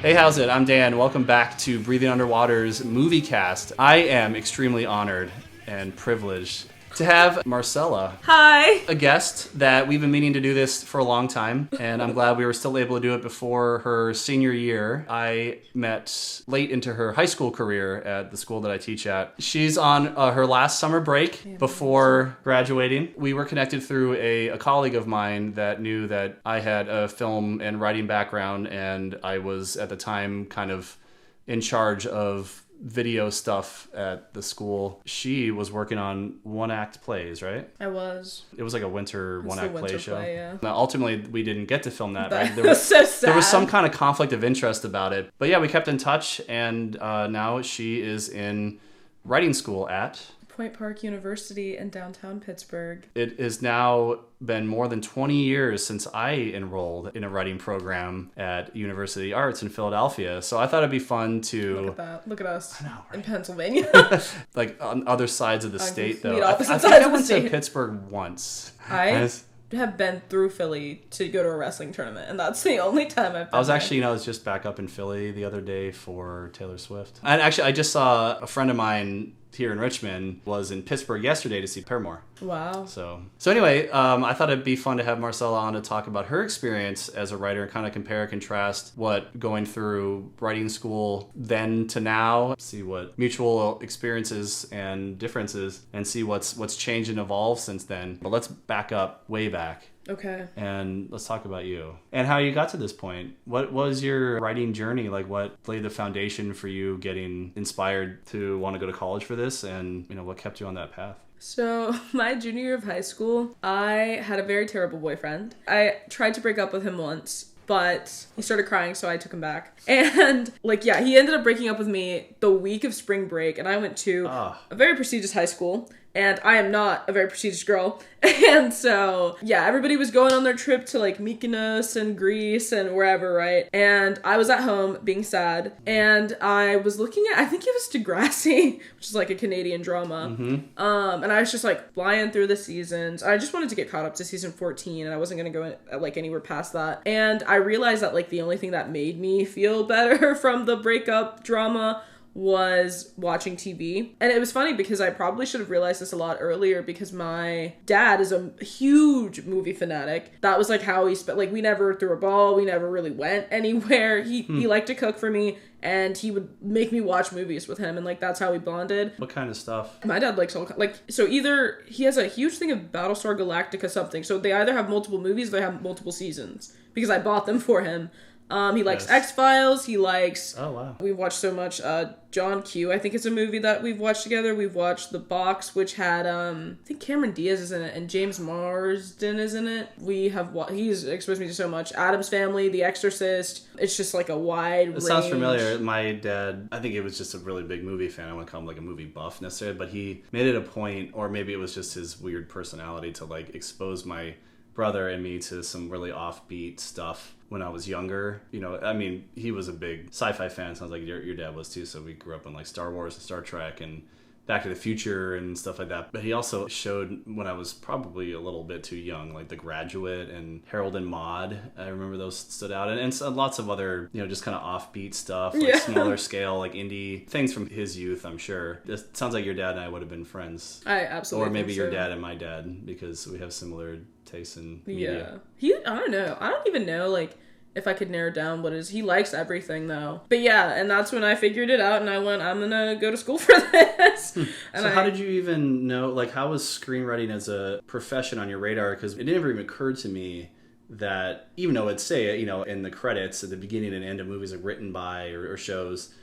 Hey, how's it? I'm Dan. Welcome back to Breathing Underwater's Moviecast. I am extremely honored and privileged to have Marcella. Hi. A guest that we've been meaning to do this for a long time, and I'm glad we were still able to do it before her senior year. I met late into her high school career at the school that I teach at. She's on her last summer break before graduating. We were connected through a colleague of mine that knew that I had a film and writing background, and I was at the time kind of in charge of video stuff at the school. She was working on one-act plays, right? I was. It was like a winter one-act play show. Yeah. Now, ultimately, we didn't get to film that, right? There was so sad. There was some kind of conflict of interest about it. But yeah, we kept in touch, and now she is in writing school at Point Park University in downtown Pittsburgh. It has now been more than 20 years since I enrolled in a writing program at University of Arts in Philadelphia. So I thought it'd be fun to... Look at that. Look at us. I know, right? In Pennsylvania. Like on other sides of the state, though. I think I went to Pittsburgh once. I have been through Philly to go to a wrestling tournament, and that's the only time I've been I was there. actually, I was just back up in Philly the other day for Taylor Swift. And actually, I just saw a friend of mine here in Richmond was in Pittsburgh yesterday to see Paramore. Wow. So anyway, I thought it'd be fun to have Marcella on to talk about her experience as a writer and kind of compare and contrast what going through writing school then to now, see what mutual experiences and differences, and see what's changed and evolved since then. But let's back up way back. Okay. And let's talk about you and how you got to this point. What was your writing journey? Like, what laid the foundation for you getting inspired to want to go to college for this? And, what kept you on that path? So, my junior year of high school, I had a very terrible boyfriend. I tried to break up with him once, but he started crying, so I took him back. And, he ended up breaking up with me the week of spring break, and I went to a very prestigious high school. And I am not a very prestigious girl. And so, everybody was going on their trip to Mykonos and Greece and wherever, right? And I was at home being sad. And I was looking at, I think it was Degrassi, which is like a Canadian drama. Mm-hmm. And I was just flying through the seasons. I just wanted to get caught up to season 14, and I wasn't going to go anywhere past that. And I realized that the only thing that made me feel better from the breakup drama was watching TV. And it was funny because I probably should have realized this a lot earlier, because my dad is a huge movie fanatic. That was how he spent, we never threw a ball, we never really went anywhere. He liked to cook for me, and he would make me watch movies with him, and that's how we bonded. What kind of stuff? My dad likes all so either he has a huge thing of Battlestar Galactica something, so they either have multiple movies or they have multiple seasons, because I bought them for him. He likes X-Files. He likes... Oh, wow. We've watched so much. John Q, I think, is a movie that we've watched together. We've watched The Box, which had, I think Cameron Diaz is in it, and James Marsden is in it. He's exposed me to so much. Addams Family, The Exorcist. It's just a wide range. It sounds familiar. My dad, I think it was just a really big movie fan. I wouldn't call him a movie buff necessarily, but he made it a point, or maybe it was just his weird personality, to expose my brother and me to some really offbeat stuff when I was younger. He was a big sci-fi fan. Sounds like your dad was too. So we grew up on Star Wars and Star Trek and Back to the Future and stuff like that. But he also showed, when I was probably a little bit too young, The Graduate and Harold and Maude. I remember those stood out. And so lots of other, just kind of offbeat stuff, smaller scale, indie things from his youth, I'm sure. It sounds like your dad and I would have been friends. I absolutely Or maybe think your so. dad and my dad, because we have similar tastes in media. Yeah. I don't know. I don't even know, if I could narrow down what it is. He likes everything, though. But and that's when I figured it out, and I went, I'm gonna go to school for this. And how did you even know, how was screenwriting as a profession on your radar? Because it never even occurred to me that, even though it'd say, in the credits at the beginning and end of movies, written by or shows,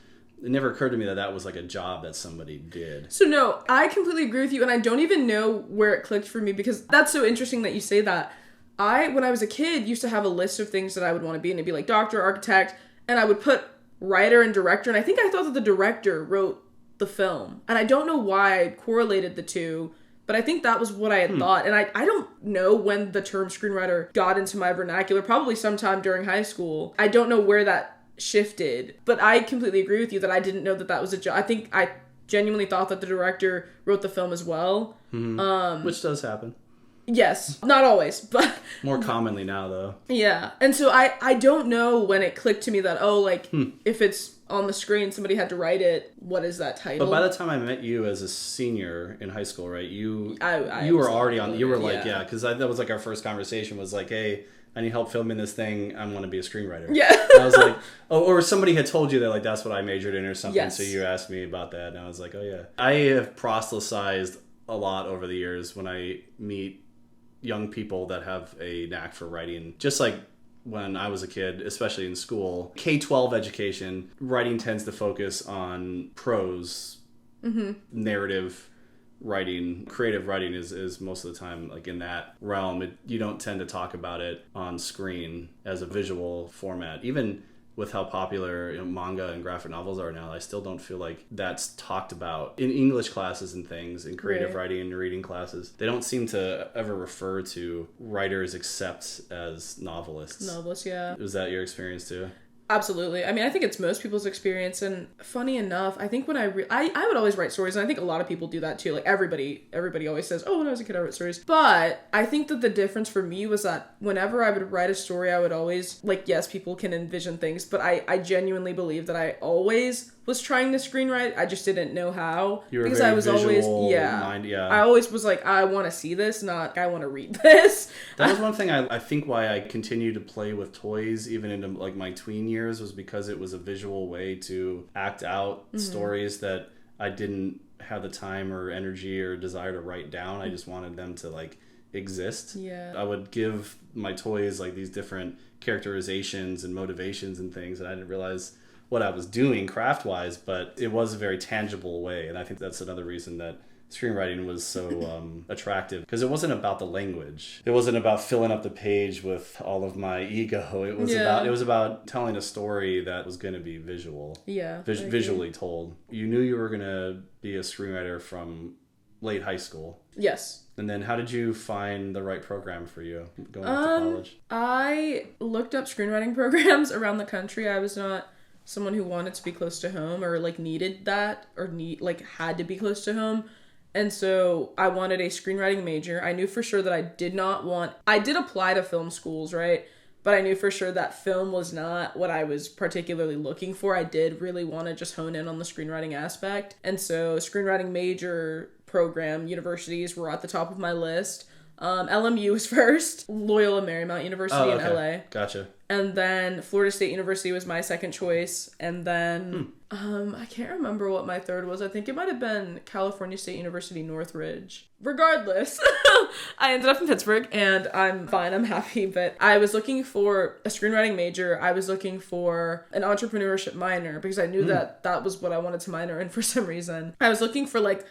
it never occurred to me that was a job that somebody did. So no, I completely agree with you, and I don't even know where it clicked for me, because that's so interesting that you say that. When I was a kid, used to have a list of things that I would want to be, and it'd be doctor, architect, and I would put writer and director, and I think I thought that the director wrote the film. And I don't know why I correlated the two, but I think that was what I had thought. And I don't know when the term screenwriter got into my vernacular, probably sometime during high school. I don't know where that shifted, but I completely agree with you that I didn't know that was a job. I think I genuinely thought that the director wrote the film as well. Mm-hmm. Which does happen. Yes. Not always, but... More commonly now, though. Yeah. And so I don't know when it clicked to me that, if it's on the screen, somebody had to write it, what is that title? But by the time I met you as a senior in high school, right, you I were already on, you were like, yeah. because that was like our first conversation was like, hey, I need help filming this thing. I want to be a screenwriter. Yeah. And I was like, or somebody had told you that like that's what I majored in or something. Yes. So you asked me about that, and I was like, oh yeah. I have proselytized a lot over the years when I meet young people that have a knack for writing. Just like when I was a kid, especially in school, K-12 education, writing tends to focus on prose, narrative writing. Creative writing is most of the time like in that realm. You don't tend to talk about it on screen as a visual format. Even with how popular manga and graphic novels are now, I still don't feel like that's talked about in English classes and things, in creative writing and reading classes. They don't seem to ever refer to writers except as novelists. Novelists, yeah. Was that your experience too? Absolutely. I mean, I think it's most people's experience, and funny enough, I think when I would always write stories, and I think a lot of people do that too. Like everybody always says, oh, when I was a kid I wrote stories. But I think that the difference for me was that whenever I would write a story, I would always, like, yes, people can envision things, but I genuinely believe that I always was trying to screenwrite. I just didn't know how. You were because very I was visual always mind, yeah. I always was like, I want to see this, not I want to read this. That was one thing I think why I continued to play with toys even into like my tween years was because it was a visual way to act out stories that I didn't have the time or energy or desire to write down. I just wanted them to like exist. Yeah. I would give my toys like these different characterizations and motivations and things, and I didn't realize what I was doing craft-wise, but it was a very tangible way, and I think that's another reason that screenwriting was so attractive, because it wasn't about the language. It wasn't about filling up the page with all of my ego. It was about telling a story that was going to be visual. Yeah. Visually told. You knew you were going to be a screenwriter from late high school. Yes. And then how did you find the right program for you going off to college? I looked up screenwriting programs around the country. I was not someone who wanted to be close to home or like needed that or had to be close to home. And so I wanted a screenwriting major. I knew for sure that I did apply to film schools, right? But I knew for sure that film was not what I was particularly looking for. I did really want to just hone in on the screenwriting aspect. And so screenwriting major program universities were at the top of my list. LMU was first, Loyola Marymount University in LA. Gotcha. And then Florida State University was my second choice. And then I can't remember what my third was. I think it might have been California State University Northridge. Regardless, I ended up in Pittsburgh and I'm fine. I'm happy. But I was looking for a screenwriting major. I was looking for an entrepreneurship minor because I knew that was what I wanted to minor in for some reason. I was looking for like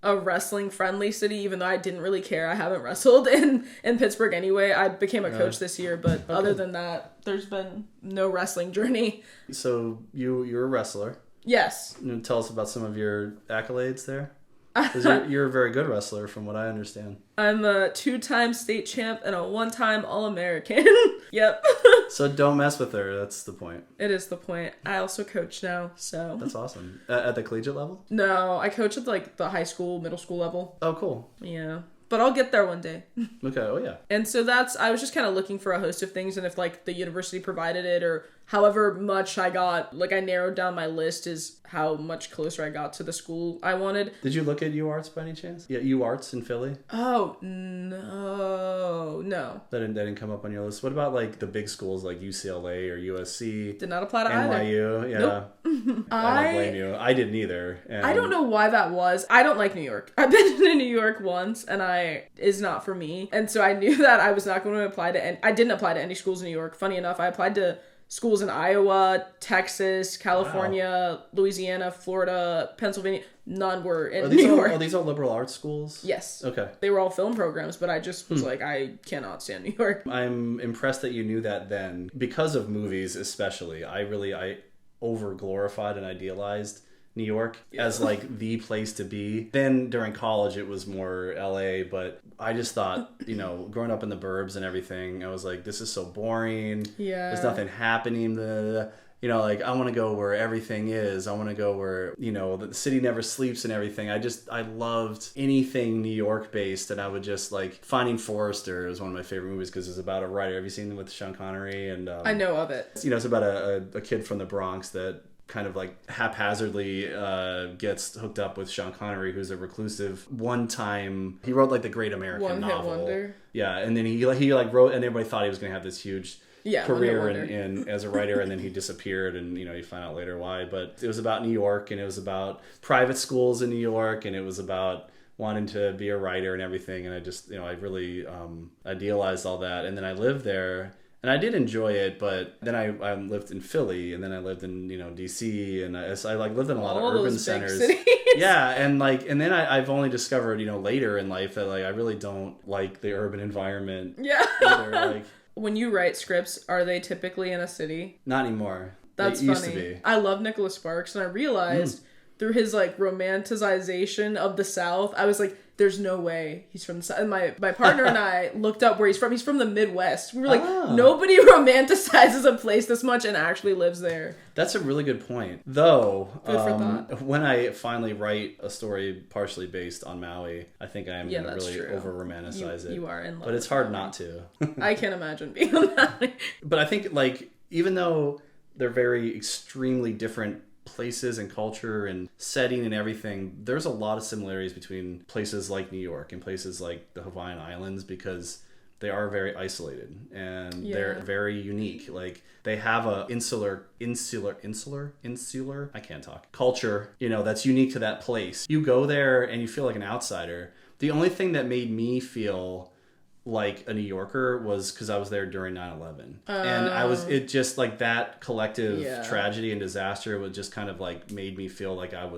a wrestling friendly city, even though I didn't really care. I haven't wrestled in Pittsburgh anyway. I became a coach this year, but other than that, there's been no wrestling journey. So you're a wrestler. Yes. You know, tell us about some of your accolades there. Because you're a very good wrestler from what I understand. I'm a 2-time state champ and a 1-time All-American. Yep. So don't mess with her. That's the point. It is the point. I also coach now, so. That's awesome. At the collegiate level? No, I coach at like the high school, middle school level. Oh, cool. Yeah. But I'll get there one day. Okay, oh yeah. And so I was just kind of looking for a host of things, and if like the university provided it or however much I got, like I narrowed down my list is how much closer I got to the school I wanted. Did you look at UArts by any chance? Yeah, UArts in Philly? Oh, no. That didn't come up on your list. What about like the big schools like UCLA or USC? Did not apply to either. NYU, yeah. Nope. I don't blame you. I didn't either. And I don't know why that was. I don't like New York. I've been to New York once and is not for me. And so I knew that I was not going to apply to I didn't apply to any schools in New York. Funny enough, I applied to schools in Iowa, Texas, California, Louisiana, Florida, Pennsylvania. None were in New York. Are these all liberal arts schools? Yes. Okay. They were all film programs, but I just was like, I cannot stand New York. I'm impressed that you knew that then. Because of movies especially, I over-glorified and idealized New York as like the place to be. Then during college it was more LA, but I just thought, growing up in the burbs and everything, I was like, this is so boring. Yeah. There's nothing happening. you know, like I want to go where everything is. I want to go where, you know, the city never sleeps and everything. I loved anything New York based, and I would just like Finding Forrester is one of my favorite movies because it's about a writer. Have you seen it with Sean Connery? And I know of it. You know, it's about a kid from the Bronx that kind of like haphazardly gets hooked up with Sean Connery, who's a reclusive. One time he wrote like the Great American Novel. One hit wonder. Yeah, and then he like wrote, and everybody thought he was going to have this huge career in as a writer, and then he disappeared, and you know, you find out later why. But it was about New York, and it was about private schools in New York, and it was about wanting to be a writer and everything. And I just, you know, I really idealized all that, and then I lived there. And I did enjoy it, but then I lived in Philly, and then I lived in, you know, DC, and I like lived in a lot of urban centers. Yeah, and then I've only discovered, you know, later in life that like I really don't like the urban environment. Yeah. Either. Like, when you write scripts, are they typically in a city? Not anymore. That's they funny. Used to be. I love Nicholas Sparks, and I realized through his like romanticization of the South, I was like, there's no way he's from the South. And my partner and I looked up where he's from. He's from the Midwest. We were like, nobody romanticizes a place this much and actually lives there. That's a really good point. Though, Food for thought. When I finally write a story partially based on Maui, I think I am going to really true. over-romanticize it. You are in love. But it's hard not to. I can't imagine being on that. But I think, like, even though they're very extremely different places and culture and setting and everything, there's a lot of similarities between places like New York and places like the Hawaiian Islands, because they are very isolated and they're very unique. Like, they have a insular, I can't talk, culture, you know, that's unique to that place. You go there and you feel like an outsider. The only thing that made me feel like a New Yorker was because I was there during 9/11. And it just like that collective tragedy and disaster was just kind of like made me feel like I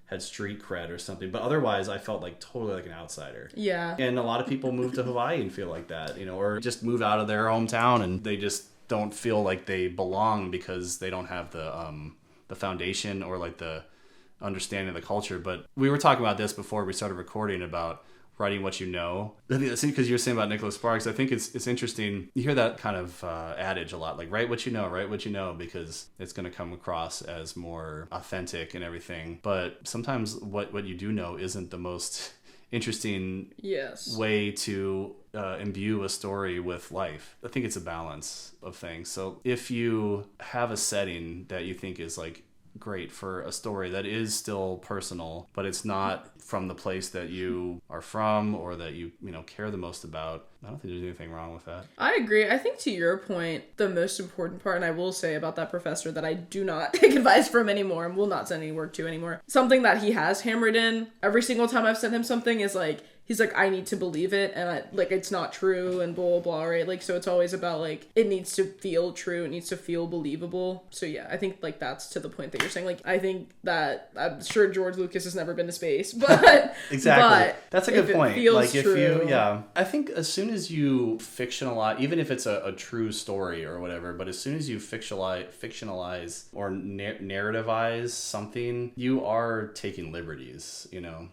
had street cred or something. But otherwise, I felt like totally like an outsider. Yeah. And a lot of people move to Hawaii and feel like that, you know, or just move out of their hometown and they just don't feel like they belong because they don't have the foundation or like the understanding of the culture. But we were talking about this before we started recording about writing what you know. Because you were saying about Nicholas Sparks, I think it's interesting. You hear that kind of adage a lot, like write what you know, because it's going to come across as more authentic and everything. But sometimes what you do know isn't the most interesting way to imbue a story with life. I think it's a balance of things. So if you have a setting that you think is like great for a story that is still personal, but it's not from the place that you are from or that you know care the most about, I don't think there's anything wrong with that. I agree. I think to your point, the most important part, and I will say about that professor that I do not take advice from anymore and will not send any work to anymore, something that he has hammered in every single time I've sent him something is like, he's like, I need to believe it, and it's not true, and blah, blah, blah, right? Like, so it's always about, like, it needs to feel true, it needs to feel believable. So, yeah, I think, like, that's to the point that you're saying. Like, I think that, I'm sure George Lucas has never been to space, but... Exactly. That's a good point. Like, if you, I think as soon as you fictionalize, even if it's a true story or whatever, but as soon as you fictionalize or narrativize something, you are taking liberties, you know?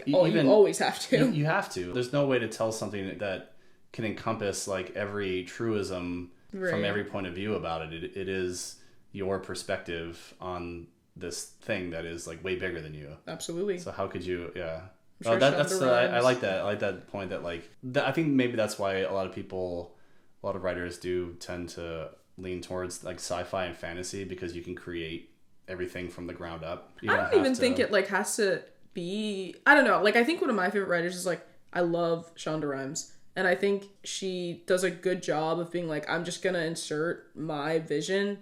You always have to. You have to. There's no way to tell something that can encompass like every truism from every point of view about it. It is your perspective on this thing that is like way bigger than you. Absolutely. So how could you? Yeah. Sure, I like that. I like that point. That like I think maybe that's why a lot of writers do tend to lean towards like sci-fi and fantasy, because you can create everything from the ground up. I don't even think it like has to be, I don't know, like I think one of my favorite writers is like, I love Shonda Rhimes, and I think she does a good job of being like, I'm just gonna insert my vision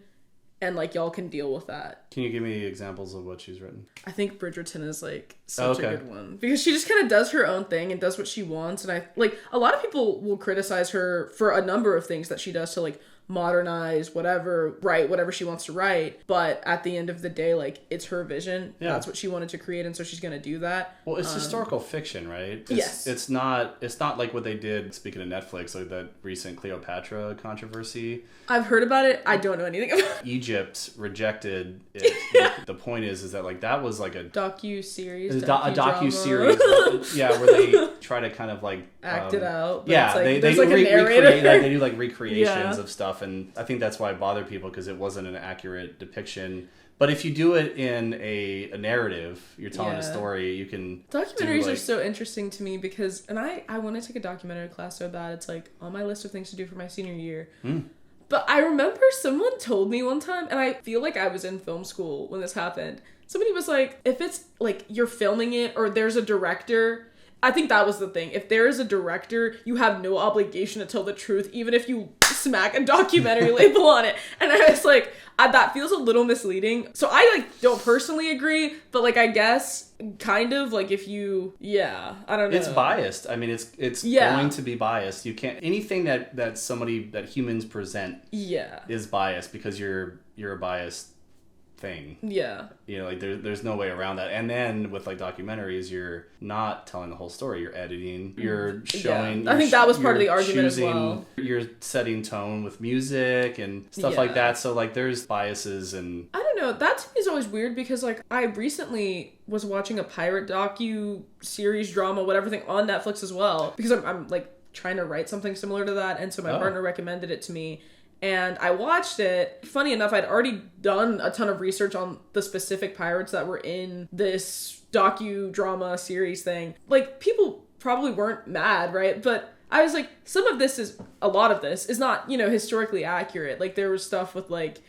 and like y'all can deal with that. Can you give me examples of what she's written? I think Bridgerton is like such a good one, because she just kind of does her own thing and does what she wants, and I like a lot of people will criticize her for a number of things that she does to like modernize write whatever she wants to write, but at the end of the day, like, it's her vision. That's what she wanted to create, and so she's gonna do that. Well, it's historical fiction, right? Yes. It's not like what they did, speaking of Netflix, like that recent Cleopatra controversy. I've heard about it. I don't know anything about it. Egypt rejected it. The point is that like that was like a docu-series. A docu-series. Where they try to kind of like act it out. Yeah, like, they like a narrator. Recreate, like, they do like recreations of stuff. stuff, and I think that's why it bothered people, because it wasn't an accurate depiction. But if you do it in a narrative, you're telling a story, you can Documentaries are so interesting to me because, and I want to take a documentary class so bad. It's like on my list of things to do for my senior year. But I remember someone told me one time, and I feel like I was in film school when this happened. Somebody was like, if it's like you're filming it or there's a director, I think that was the thing. If there is a director, you have no obligation to tell the truth, even if you smack a documentary label on it. And I was like, that feels a little misleading. So I like don't personally agree, but like I guess kind of like if you, I don't know. It's biased. I mean, it's going to be biased. You can't, anything that humans present is biased because you're a biased thing. Like there's no way around that. And then with like documentaries, you're not telling the whole story, you're editing, you're showing. I think that was part of the argument as well. You're setting tone with music and stuff like that, so like there's biases. And I don't know, that to me is always weird because like I recently was watching a pirate docu-series drama whatever thing on Netflix as well, because I'm like trying to write something similar to that, and so my partner recommended it to me. And I watched it. Funny enough, I'd already done a ton of research on the specific pirates that were in this docudrama series thing. Like, people probably weren't mad, right? But I was like, a lot of this is not, historically accurate. Like, there was stuff with, like,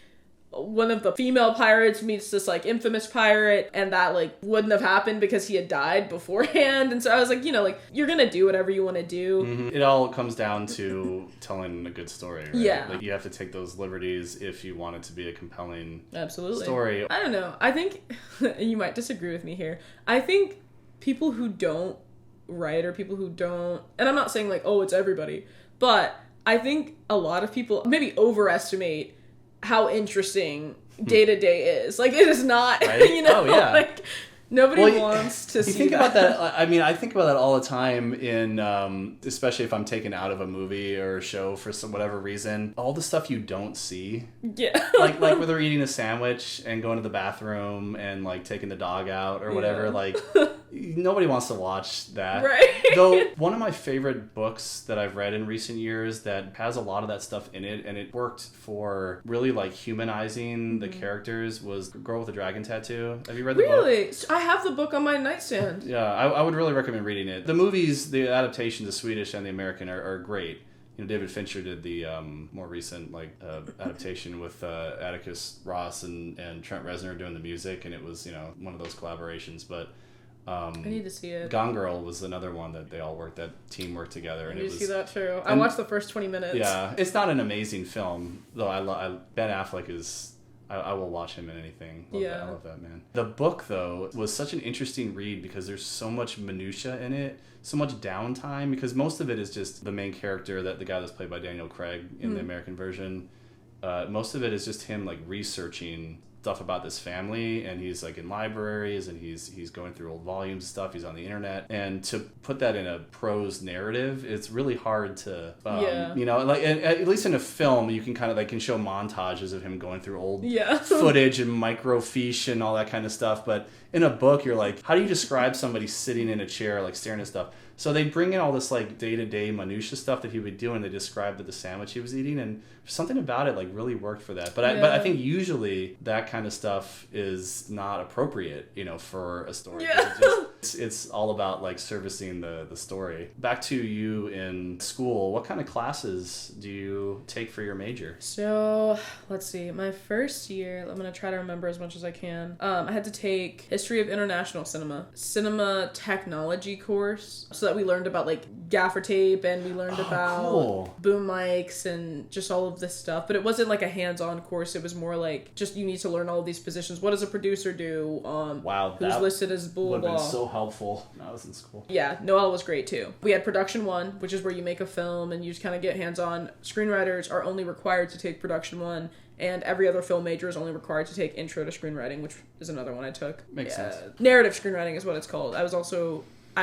one of the female pirates meets this like infamous pirate, and that like wouldn't have happened because he had died beforehand. And so I was like, like you're gonna do whatever you want to do. It all comes down to telling a good story, right? Like you have to take those liberties if you want it to be a compelling story. I don't know, I think you might disagree with me here. I think people who don't write, or people who don't, and I'm not saying like, oh, it's everybody, but I think a lot of people maybe overestimate how interesting day-to-day is. Like, it is not, right? Like, nobody wants to see think about that. I mean, I think about that all the time in, especially if I'm taken out of a movie or a show for whatever reason. All the stuff you don't see. Yeah. like where they're eating a sandwich and going to the bathroom and, like, taking the dog out or whatever. Like, nobody wants to watch that. Right. Though, one of my favorite books that I've read in recent years that has a lot of that stuff in it, and it worked for really, like, humanizing the characters, was Girl with a Dragon Tattoo. Have you read the book? Really? I have the book on my nightstand. Yeah, I would really recommend reading it. The movies, the adaptations, the Swedish and the American, are great. David Fincher did the more recent adaptation with Atticus Ross and Trent Reznor doing the music, and it was one of those collaborations. But I need to see it. Gone Girl was another one that that team worked together. And I need to see that too. I watched the first 20 minutes. Yeah, it's not an amazing film, though. Ben Affleck is. I will watch him in anything. I love that man. The book, though, was such an interesting read because there's so much minutia in it, so much downtime, because most of it is just the main character, the guy that's played by Daniel Craig in the American version. Most of it is just him like researching stuff about this family, and he's like in libraries, and he's going through old volumes and stuff. He's on the internet, and to put that in a prose narrative, it's really hard to like at least in a film you can kind of like can show montages of him going through old footage and microfiche and all that kind of stuff, but in a book you're like, how do you describe somebody sitting in a chair like staring at stuff? So they bring in all this like day-to-day minutia stuff that he would do, and they described the sandwich he was eating, and something about it like really worked for that. But I think usually that kind of stuff is not appropriate, for a story. Yeah. It's all about like servicing the story. Back to you in school, what kind of classes do you take for your major? So let's see, my first year, I'm gonna try to remember as much as I can. I had to take History of International Cinema Technology course, so that we learned about like gaffer tape, and we learned about boom mics and just all of this stuff. But it wasn't like a hands-on course. It was more like just you need to learn all of these positions. What does a producer do? Who's listed as blah blah blah. Would have been so helpful when I was in school. Yeah, Noelle was great too. We had Production 1, which is where you make a film and you just kind of get hands-on. Screenwriters are only required to take Production 1, and every other film major is only required to take Intro to Screenwriting, which is another one I took. Makes sense. Narrative Screenwriting is what it's called. I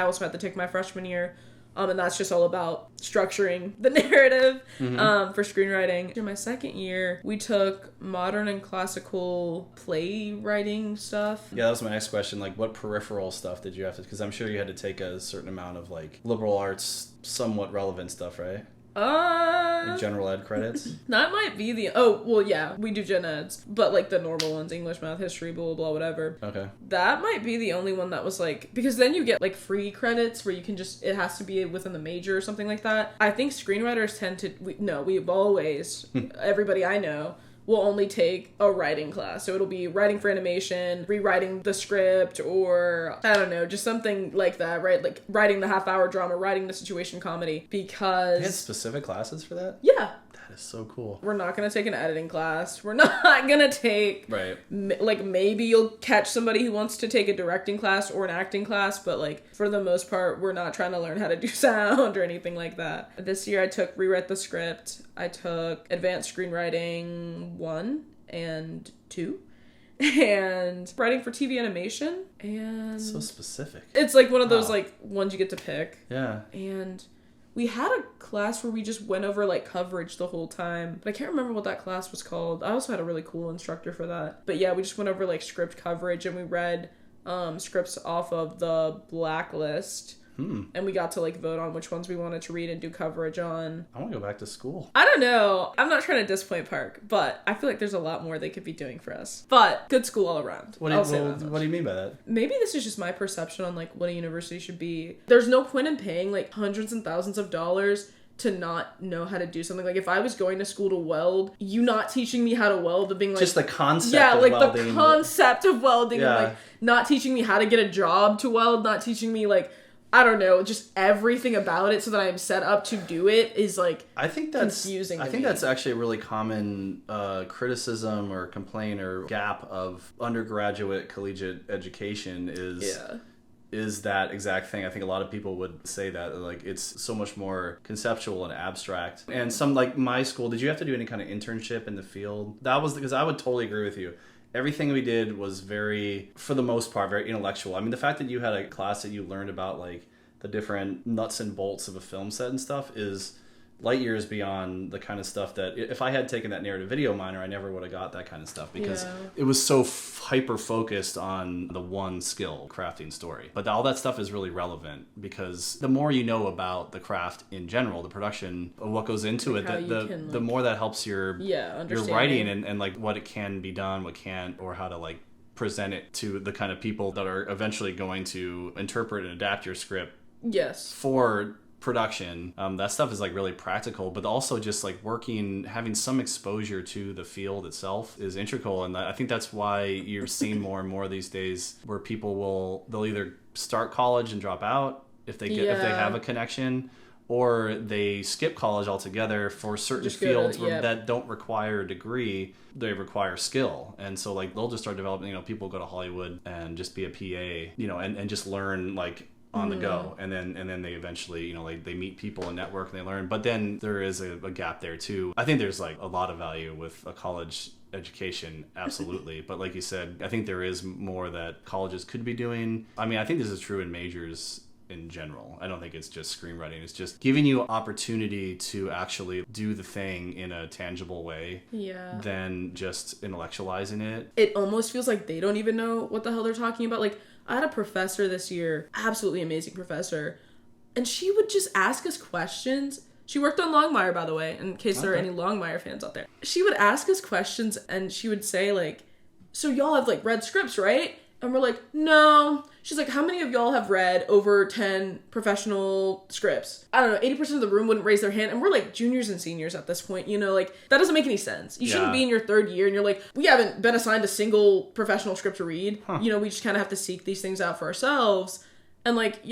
also had to take my freshman year, and that's just all about structuring the narrative for screenwriting. In my second year, we took modern and classical playwriting stuff. Yeah, that was my next question. Like, what peripheral stuff did you have to... Because I'm sure you had to take a certain amount of, like, liberal arts, somewhat relevant stuff, right? General ed credits? That might be the... Oh, well, yeah, we do gen eds. But, like, the normal ones, English, math, history, blah, blah, blah, whatever. Okay. That might be the only one that was, like... Because then you get, like, free credits where you can just... It has to be within the major or something like that. I think screenwriters tend to... We've always... everybody I know... will only take a writing class. So it'll be writing for animation, rewriting the script, or I don't know, just something like that, right? Like writing the half-hour drama, writing the situation comedy, because... They had specific classes for that? Yeah. That is so cool. We're not going to take an editing class. We're not going to take... Right. Like, maybe you'll catch somebody who wants to take a directing class or an acting class, but, like, for the most part, we're not trying to learn how to do sound or anything like that. This year I took Rewrite the Script. I took Advanced Screenwriting 1 and 2. And writing for TV animation. And... So specific. It's, like, one of those, like, ones you get to pick. Yeah. And... we had a class where we just went over, like, coverage the whole time. But I can't remember what that class was called. I also had a really cool instructor for that. But yeah, we just went over, like, script coverage, and we read scripts off of the Blacklist. And we got to, like, vote on which ones we wanted to read and do coverage on. I want to go back to school. I don't know. I'm not trying to disappoint Park, but I feel like there's a lot more they could be doing for us. But good school all around. What do you mean by that? Maybe this is just my perception on, like, what a university should be. There's no point in paying, like, hundreds and thousands of dollars to not know how to do something. Like, if I was going to school to weld, you not teaching me how to weld, but being like... just the concept of welding. Yeah, like, the concept of welding. Yeah. And, like, not teaching me how to get a job to weld, not teaching me, like... I don't know, just everything about it so that I'm set up to do it is, like, I think that's confusing to I think me. that's actually a really common criticism or complaint or gap of undergraduate collegiate education is that exact thing. I think a lot of people would say that, like, it's so much more conceptual and abstract. And some, like, my school, did you have to do any kind of internship in the field? That was because I would totally agree with you. Everything we did was very, for the most part, very intellectual. I mean, the fact that you had a class that you learned about, like, the different nuts and bolts of a film set and stuff is light years beyond the kind of stuff that, if I had taken that narrative video minor, I never would have got that kind of stuff, because it was so hyper focused on the one skill, crafting story. But all that stuff is really relevant, because the more you know about the craft in general, the production of what goes into it, the more that helps your writing and like what it can be done, what can't, or how to, like, present it to the kind of people that are eventually going to interpret and adapt your script for production. That stuff is, like, really practical, but also just, like, having some exposure to the field itself is integral. And I think that's why you're seeing more and more these days where they'll either start college and drop out if they have a connection, or they skip college altogether for certain fields that don't require a degree. They require skill. And so, like, they'll just start developing, people go to Hollywood and just be a PA, and just learn, like, on the go, and then they eventually, they meet people and network and they learn. But then there is a gap there too. I think there's, like, a lot of value with a college education, absolutely. But like you said, I think there is more that colleges could be doing. I mean, I think this is true in majors in general. I don't think it's just screenwriting. It's just giving you opportunity to actually do the thing in a tangible way than just intellectualizing it. It almost feels like they don't even know what the hell they're talking about. Like, I had a professor this year, absolutely amazing professor, and she would just ask us questions. She worked on Longmire, by the way, in case there are any Longmire fans out there. She would ask us questions, and she would say, like, so y'all have, like, read scripts, right? And we're like, no. She's like, how many of y'all have read over 10 professional scripts? I don't know, 80% of the room wouldn't raise their hand. And we're, like, juniors and seniors at this point, like, that doesn't make any sense. You shouldn't be in your third year and you're like, we haven't been assigned a single professional script to read. We just kind of have to seek these things out for ourselves. And, like,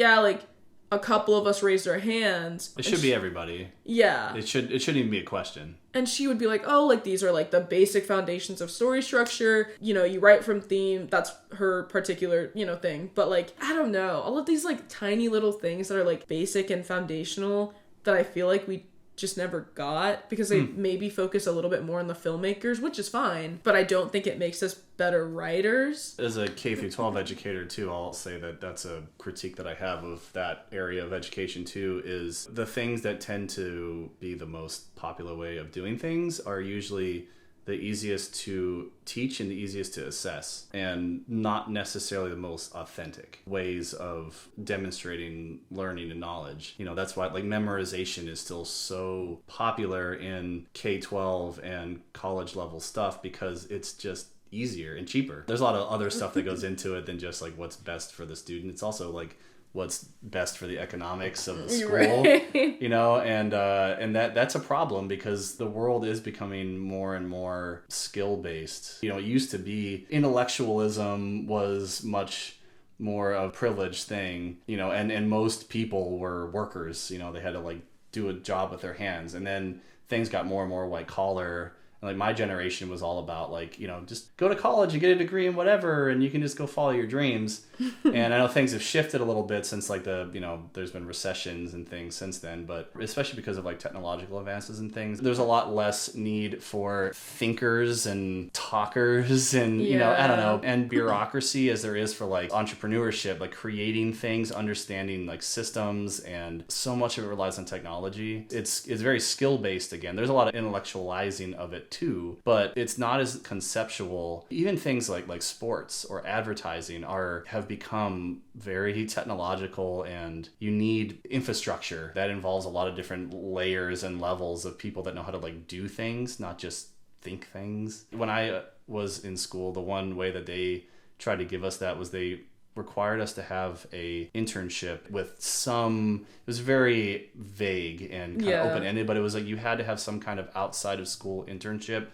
a couple of us raised our hands. It should be everybody. Yeah. It shouldn't even be a question. And she would be like, oh, like, these are, like, the basic foundations of story structure. You write from theme. That's her particular, thing. But, like, I don't know. All of these, like, tiny little things that are, like, basic and foundational that I feel like we just never got, because they maybe focus a little bit more on the filmmakers, which is fine, but I don't think it makes us better writers. As a K through 12 educator too, I'll say that that's a critique that I have of that area of education too, is the things that tend to be the most popular way of doing things are usually the easiest to teach and the easiest to assess, and not necessarily the most authentic ways of demonstrating learning and knowledge. That's why like memorization is still so popular in K-12 and college level stuff, because it's just easier and cheaper. There's a lot of other stuff that goes into it than just like what's best for the student. It's also like what's best for the economics of the school, right. And that's a problem, because the world is becoming more and more skill based. It used to be intellectualism was much more of a privileged thing, and most people were workers. They had to like do a job with their hands, and then things got more and more white collar. Like my generation was all about like, just go to college and get a degree in whatever, and you can just go follow your dreams. And I know things have shifted a little bit since like there's been recessions and things since then, but especially because of like technological advances and things, there's a lot less need for thinkers and talkers and, I don't know, and bureaucracy as there is for like entrepreneurship, like creating things, understanding like systems, and so much of it relies on technology. It's very skill based again. There's a lot of intellectualizing of it too, but it's not as conceptual. Even things like sports or advertising have become very technological, and you need infrastructure that involves a lot of different layers and levels of people that know how to like do things, not just think things. When I was in school, the one way that they tried to give us that was they required us to have a internship with it was very vague and kind of open-ended, but it was like you had to have some kind of outside of school internship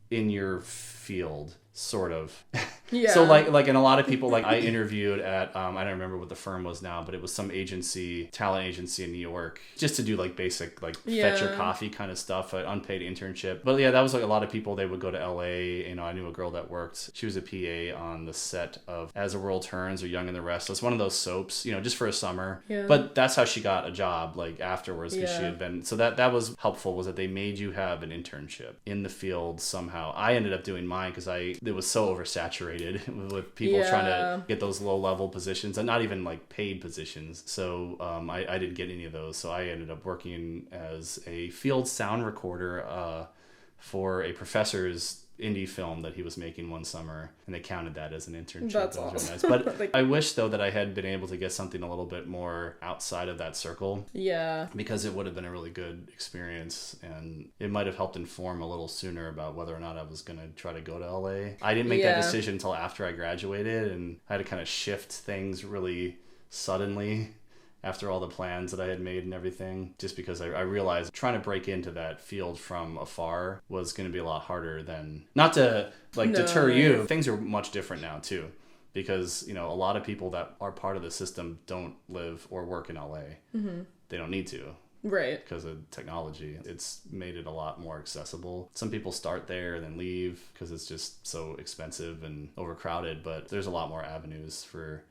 in your field, sort of. Yeah. So like and a lot of people, like I interviewed at I don't remember what the firm was now, but it was some talent agency in New York, just to do like basic like fetch your coffee kind of stuff, an unpaid internship. But yeah, that was like a lot of people, they would go to LA. I knew a girl that worked, she was a PA on the set of As the World Turns or Young and the Restless, one of those soaps, just for a summer. Yeah. But that's how she got a job like afterwards, because she had been, so that was helpful, was that they made you have an internship in the field somehow. I ended up doing mine because it was so oversaturated with people trying to get those low level positions, and not even like paid positions. So I didn't get any of those. So I ended up working as a field sound recorder for a professor's indie film that he was making one summer, and they counted that as an internship. That's awesome. awesome. Really nice. But I wish though that I had been able to get something a little bit more outside of that circle. Yeah. Because it would have been a really good experience, and it might have helped inform a little sooner about whether or not I was going to try to go to LA. I didn't make that decision until after I graduated, and I had to kind of shift things really suddenly after all the plans that I had made and everything, just because I realized trying to break into that field from afar was going to be a lot harder than, not to deter you. Things are much different now too, because, a lot of people that are part of the system don't live or work in LA. Mm-hmm. They don't need to. Right. Because of technology. It's made it a lot more accessible. Some people start there and then leave because it's just so expensive and overcrowded, but there's a lot more avenues for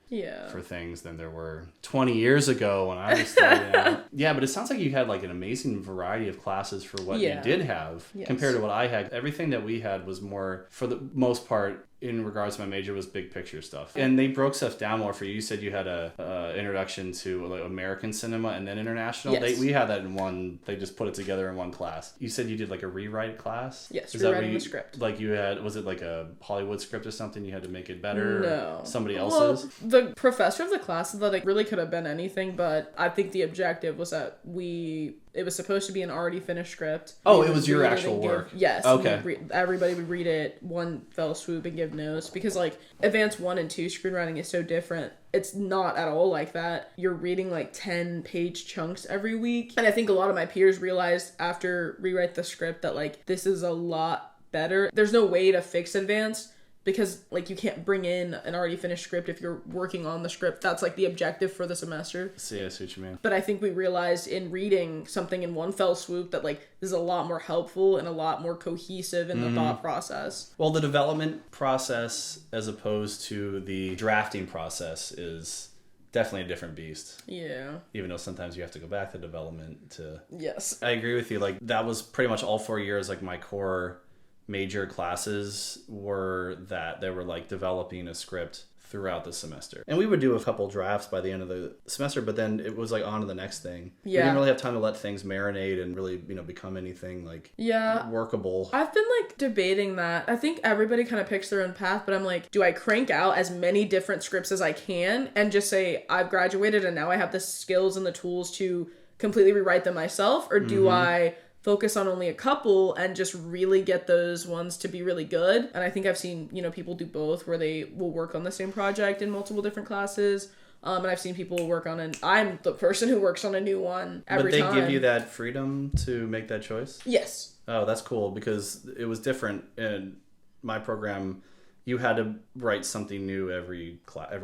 things than there were 20 years ago when I was starting out. Yeah, but it sounds like you had like an amazing variety of classes for what you did have compared to what I had. Everything that we had was more, for the most part, in regards to my major, was big picture stuff, and they broke stuff down more for you. You said you had a introduction to like American cinema and then international. Yes. We had that in one. They just put it together in one class. You said you did like a rewrite class. Yes, rewriting the script. Like you had, was it like a Hollywood script or something? You had to make it better. No, or somebody else's. Well, the professor of the class thought it really could have been anything, but I think the objective was that it was supposed to be an already finished script. Oh, it was your actual work. Yes. Okay. Everybody would read it one fell swoop and give notes, because like advanced 1 and 2 screenwriting is so different. It's not at all like that. You're reading like 10-page chunks every week. And I think a lot of my peers realized after rewrite the script that like this is a lot better. There's no way to fix advanced, because like you can't bring in an already finished script if you're working on the script. That's like the objective for the semester. See, I see what you mean. But I think we realized in reading something in one fell swoop that like this is a lot more helpful and a lot more cohesive in the thought process. Well, the development process as opposed to the drafting process is definitely a different beast. Yeah. Even though sometimes you have to go back to development to... Yes. I agree with you. Like that was pretty much all 4 years, like my core major classes were that they were like developing a script throughout the semester. And we would do a couple drafts by the end of the semester, but then it was like on to the next thing. Yeah. We didn't really have time to let things marinate and really, become anything like workable. I've been like debating that. I think everybody kind of picks their own path, but I'm like, do I crank out as many different scripts as I can and just say I've graduated and now I have the skills and the tools to completely rewrite them myself? Or do I focus on only a couple and just really get those ones to be really good? And I think I've seen, people do both, where they will work on the same project in multiple different classes. And I've seen people work on I'm the person who works on a new one every time. But they give you that freedom to make that choice? Yes. Oh, that's cool, because it was different in my program. You had to write something new every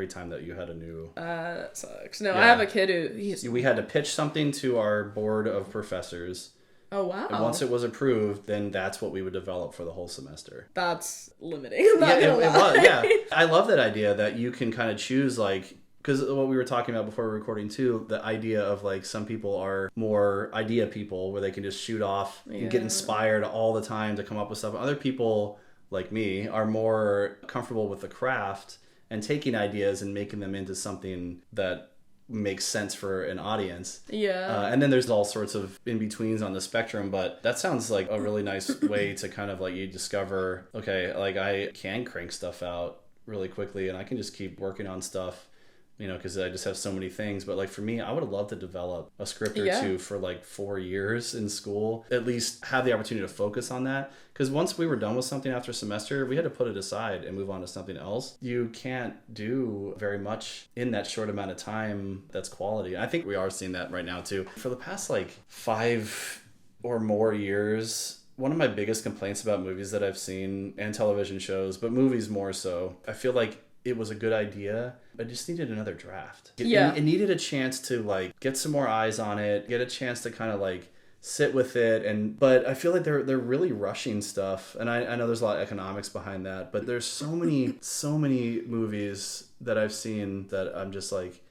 time that you had a new... That sucks. No, yeah. I have a kid who... We had to pitch something to our board of professors. Oh, wow. And once it was approved, then that's what we would develop for the whole semester. That's limiting. It was, yeah. I love that idea that you can kind of choose, like... Because what we were talking about before recording too, the idea of like some people are more idea people where they can just shoot off and get inspired all the time to come up with stuff. Other people, like me, are more comfortable with the craft and taking ideas and making them into something that makes sense for an audience. Yeah. And then there's all sorts of in-betweens on the spectrum, but that sounds like a really nice way to kind of like you discover, okay, like I can crank stuff out really quickly and I can just keep working on stuff. Because I just have so many things. But like for me, I would have loved to develop a script or two for like 4 years in school. At least have the opportunity to focus on that. Because once we were done with something after a semester, we had to put it aside and move on to something else. You can't do very much in that short amount of time that's quality. I think we are seeing that right now too. For the past like 5 or more years, one of my biggest complaints about movies that I've seen and television shows, but movies more so, I feel like it was a good idea, but it just needed another draft. It needed a chance to like get some more eyes on it, get a chance to kind of like sit with it. But I feel like they're really rushing stuff. And I know there's a lot of economics behind that, but there's so many movies that I've seen that I'm just like,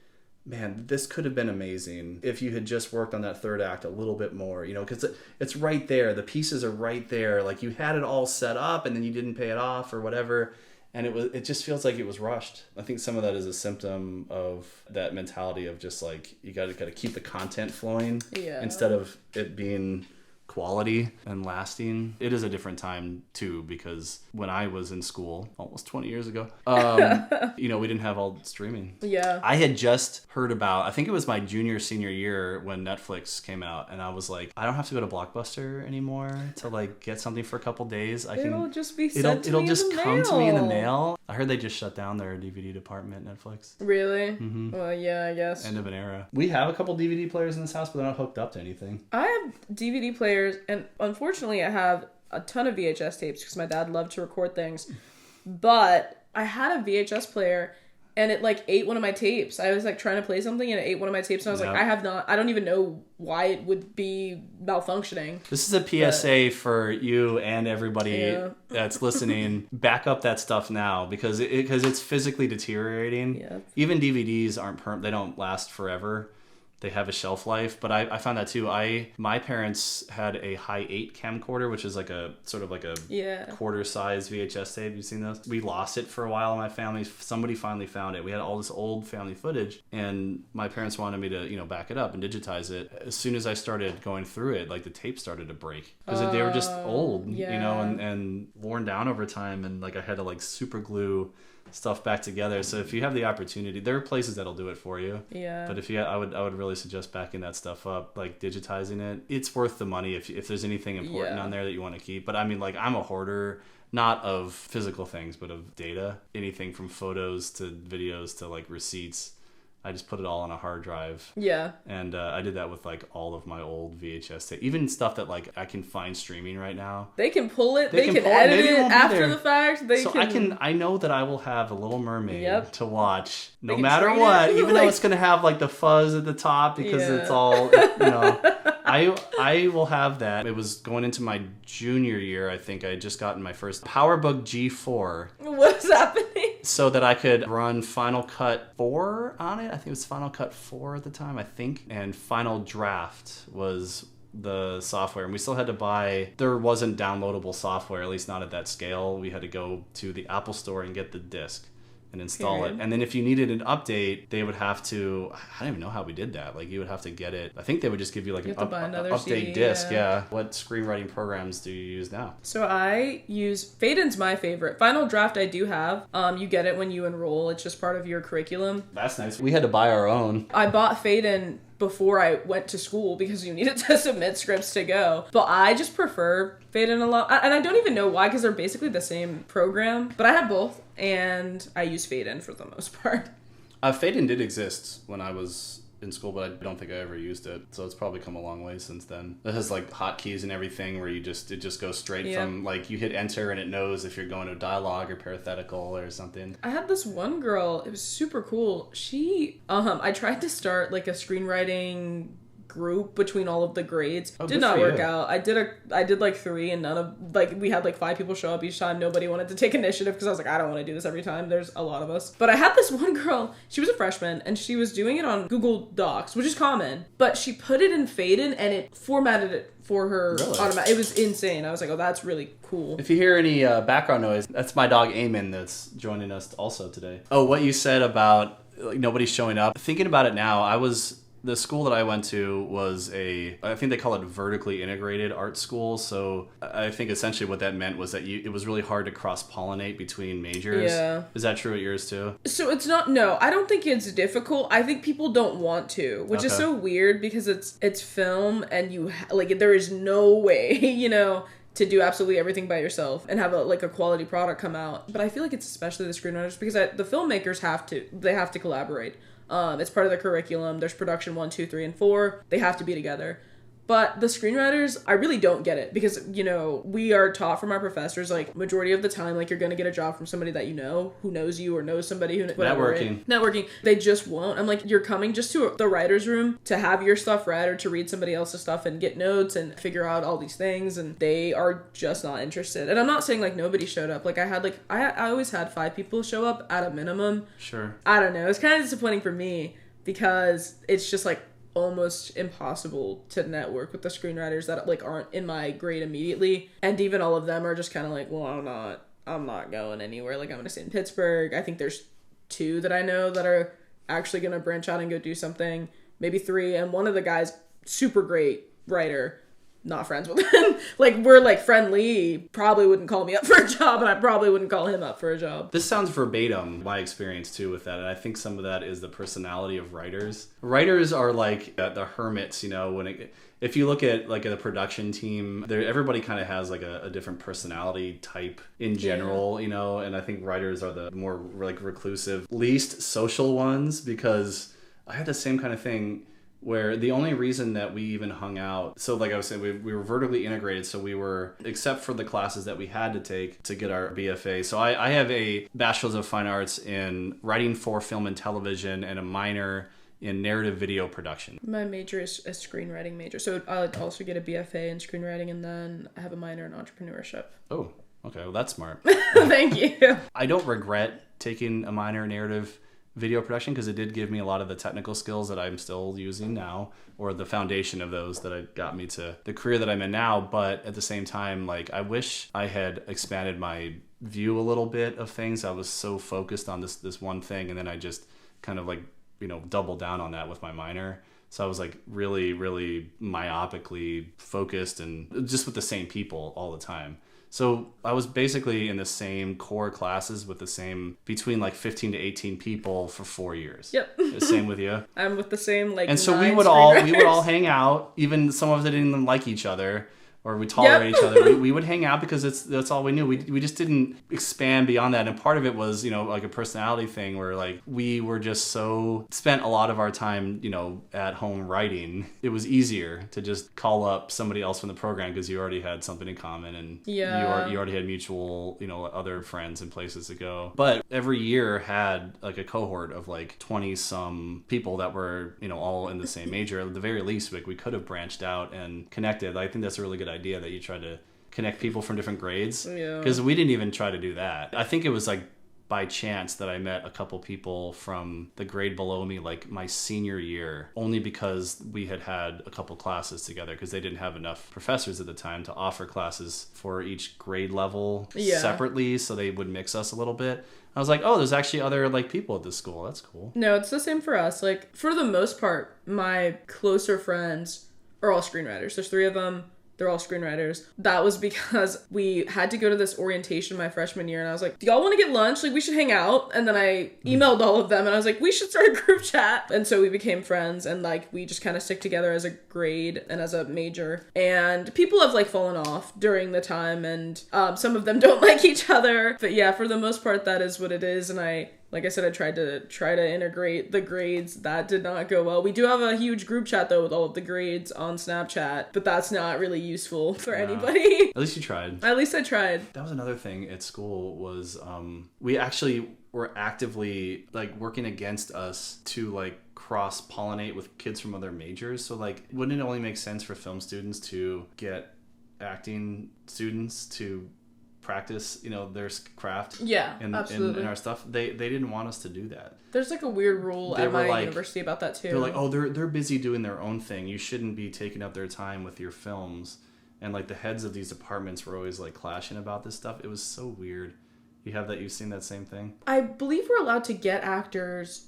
man, this could have been amazing if you had just worked on that third act a little bit more, because it's right there. The pieces are right there. Like you had it all set up and then you didn't pay it off or whatever. And it just feels like it was rushed. I think some of that is a symptom of that mentality of just like, you got to keep the content flowing instead of it being quality and lasting. It is a different time too, because when I was in school almost 20 years ago, we didn't have all streaming. Yeah. I had just heard about, I think it was my senior year when Netflix came out, and I was like, I don't have to go to Blockbuster anymore to like get something for a couple days. It'll just be sent to me in the mail. It'll just come to me in the mail. I heard they just shut down their DVD department, Netflix. Really? Mm-hmm. Well, yeah, I guess. End of an era. We have a couple DVD players in this house, but they're not hooked up to anything. I have DVD players, and unfortunately I have a ton of VHS tapes because my dad loved to record things. But I had a VHS player and it like ate one of my tapes. I was like trying to play something and it ate one of my tapes, and I was like, I don't even know why it would be malfunctioning. This is a PSA for you and everybody that's listening. Back up that stuff now because it's physically deteriorating. Yeah. Even DVDs aren't they don't last forever. They have a shelf life, but I found that too. My parents had a high 8 camcorder, which is like a sort of like a quarter size VHS tape. You seen those? We lost it for a while in my family. Somebody finally found it. We had all this old family footage, and my parents wanted me to back it up and digitize it. As soon as I started going through it, like the tape started to break because they were just old, and worn down over time, and like I had to like super glue stuff back together. So if you have the opportunity, there are places that'll do it for you. Yeah. But I would really suggest backing that stuff up, like digitizing it. It's worth the money if there's anything important on there that you want to keep. But I mean, like I'm a hoarder, not of physical things, but of data. Anything from photos to videos to like receipts. I just put it all on a hard drive. Yeah. And I did that with like all of my old VHS tape. Even stuff that like I can find streaming right now. They can pull it. They can edit it after the fact. I know that I will have a Little Mermaid to watch no matter what, even though it's going to have like the fuzz at the top because it's all, I will have that. It was going into my junior year. I think I had just gotten my first PowerBook G4. What's happening? So that I could run Final Cut 4 on it. I think it was Final Cut 4 at the time, I think. And Final Draft was the software. And we still had to buy... There wasn't downloadable software, at least not at that scale. We had to go to the Apple Store and get the disc. and install it. And then if you needed an update, they would have to, I don't even know how we did that. Like you would have to get it. I think they would just give you like an update CD, disc. Yeah. What screenwriting programs do you use now? So I use, Faden's my favorite. Final Draft I do have. You get it when you enroll. It's just part of your curriculum. That's nice. We had to buy our own. I bought Faden before I went to school because you needed to submit scripts to go. But I just prefer Faden a lot. And I don't even know why, because they're basically the same program. But I have both, and I use Faden for the most part. Faden did exist when I was in school, but I don't think I ever used it. So it's probably come a long way since then. It has like hotkeys and everything where it just goes straight from like you hit enter and it knows if you're going to dialogue or parenthetical or something. I had this one girl, it was super cool. She, I tried to start like a screenwriting group between all of the grades. Did not work out. I did like 3 and none of, like, we had like 5 people show up each time. Nobody wanted to take initiative because I was like, I don't want to do this every time. There's a lot of us. But I had this one girl, she was a freshman and she was doing it on Google Docs, which is common, but she put it in Faden and it formatted it for her. It was insane. I was like, oh, that's really cool. If you hear any background noise, that's my dog Eamon that's joining us also today. Oh, what you said about like nobody showing up. Thinking about it now, the school that I went to was I think they call it vertically integrated art school. So I think essentially what that meant was that it was really hard to cross-pollinate between majors. Yeah. Is that true at yours too? So it's not, no, I don't think it's difficult. I think people don't want to, which is so weird because it's film and there is no way, to do absolutely everything by yourself and have a quality product come out. But I feel like it's especially the screenwriters because the filmmakers have to collaborate. It's part of the curriculum. There's production 1, 2, 3, and 4. They have to be together. But the screenwriters, I really don't get it because, we are taught from our professors, like, majority of the time, like, you're going to get a job from somebody that you know, who knows you or knows somebody who... Whatever, Networking. They just won't. I'm like, you're coming just to the writer's room to have your stuff read or to read somebody else's stuff and get notes and figure out all these things, and they are just not interested. And I'm not saying, like, nobody showed up. Like, I always had 5 people show up at a minimum. Sure. I don't know. It's kind of disappointing for me because it's just, like, almost impossible to network with the screenwriters that like aren't in my grade immediately, and even all of them are just kind of like, well, I'm not going anywhere. Like, I'm gonna stay in Pittsburgh. I think there's 2 that I know that are actually gonna branch out and go do something, maybe 3, and one of the guys, super great writer, not friends with him. Like, we're like friendly, probably wouldn't call me up for a job, and I probably wouldn't call him up for a job. This sounds verbatim my experience too with that, and I think some of that is the personality of writers. Writers are like the hermits, if you look at like a production team, everybody kind of has like a different personality type in general, and I think writers are the more like reclusive, least social ones, because I had the same kind of thing where the only reason that we even hung out, so like I was saying, we were vertically integrated, so we were, except for the classes that we had to take to get our BFA. So I have a Bachelor's of Fine Arts in Writing for Film and Television and a minor in Narrative Video Production. My major is a screenwriting major, so I'll also get a BFA in screenwriting, and then I have a minor in entrepreneurship. Oh, okay, well that's smart. Thank you. I don't regret taking a minor in narrative video production because it did give me a lot of the technical skills that I'm still using now, or the foundation of those that got me to the career that I'm in now. But at the same time, like, I wish I had expanded my view a little bit of things. I was so focused on this one thing, and then I just kind of like, doubled down on that with my minor. So I was like really, really myopically focused and just with the same people all the time. So I was basically in the same core classes with the same, between like 15 to 18 people for 4 years. Yep. The same with you. I'm with the same like. And so we would all hang out. Even some of us didn't even like each other, or we tolerate each other. We would hang out because that's all we knew. We just didn't expand beyond that. And part of it was, like a personality thing where like we were just spent a lot of our time, at home writing. It was easier to just call up somebody else from the program because you already had something in common, and you already had mutual, other friends and places to go. But every year had like a cohort of like 20 some people that were, all in the same major. At the very least, we could have branched out and connected. I think that's a really good idea that you try to connect people from different grades, because we didn't even try to do that. I think it was like by chance that I met a couple people from the grade below me, like my senior year, only because we had a couple classes together, because they didn't have enough professors at the time to offer classes for each grade level separately, so they would mix us a little bit. I was like, oh, there's actually other like people at this school. That's cool. No, it's the same for us. Like, for the most part, my closer friends are all screenwriters. There's 3 of them. They're all screenwriters. That was because we had to go to this orientation my freshman year, and I was like, do y'all want to get lunch? Like, we should hang out. And then I emailed all of them, and I was like, we should start a group chat. And so we became friends, and like, we just kind of stick together as a grade and as a major. And people have like fallen off during the time, and some of them don't like each other. But yeah, for the most part, that is what it is. And like I said, I tried to integrate the grades. That did not go well. We do have a huge group chat, though, with all of the grades on Snapchat, but that's not really useful for anybody. At least you tried. At least I tried. That was another thing at school was we actually were actively like working against us to like cross-pollinate with kids from other majors. So like, wouldn't it only make sense for film students to get acting students to practice, their craft in our stuff? They didn't want us to do that. There's like a weird rule at my university about that too. They're like, oh, they're busy doing their own thing. You shouldn't be taking up their time with your films. And like the heads of these departments were always like clashing about this stuff. It was so weird. You've seen that same thing? I believe we're allowed to get actors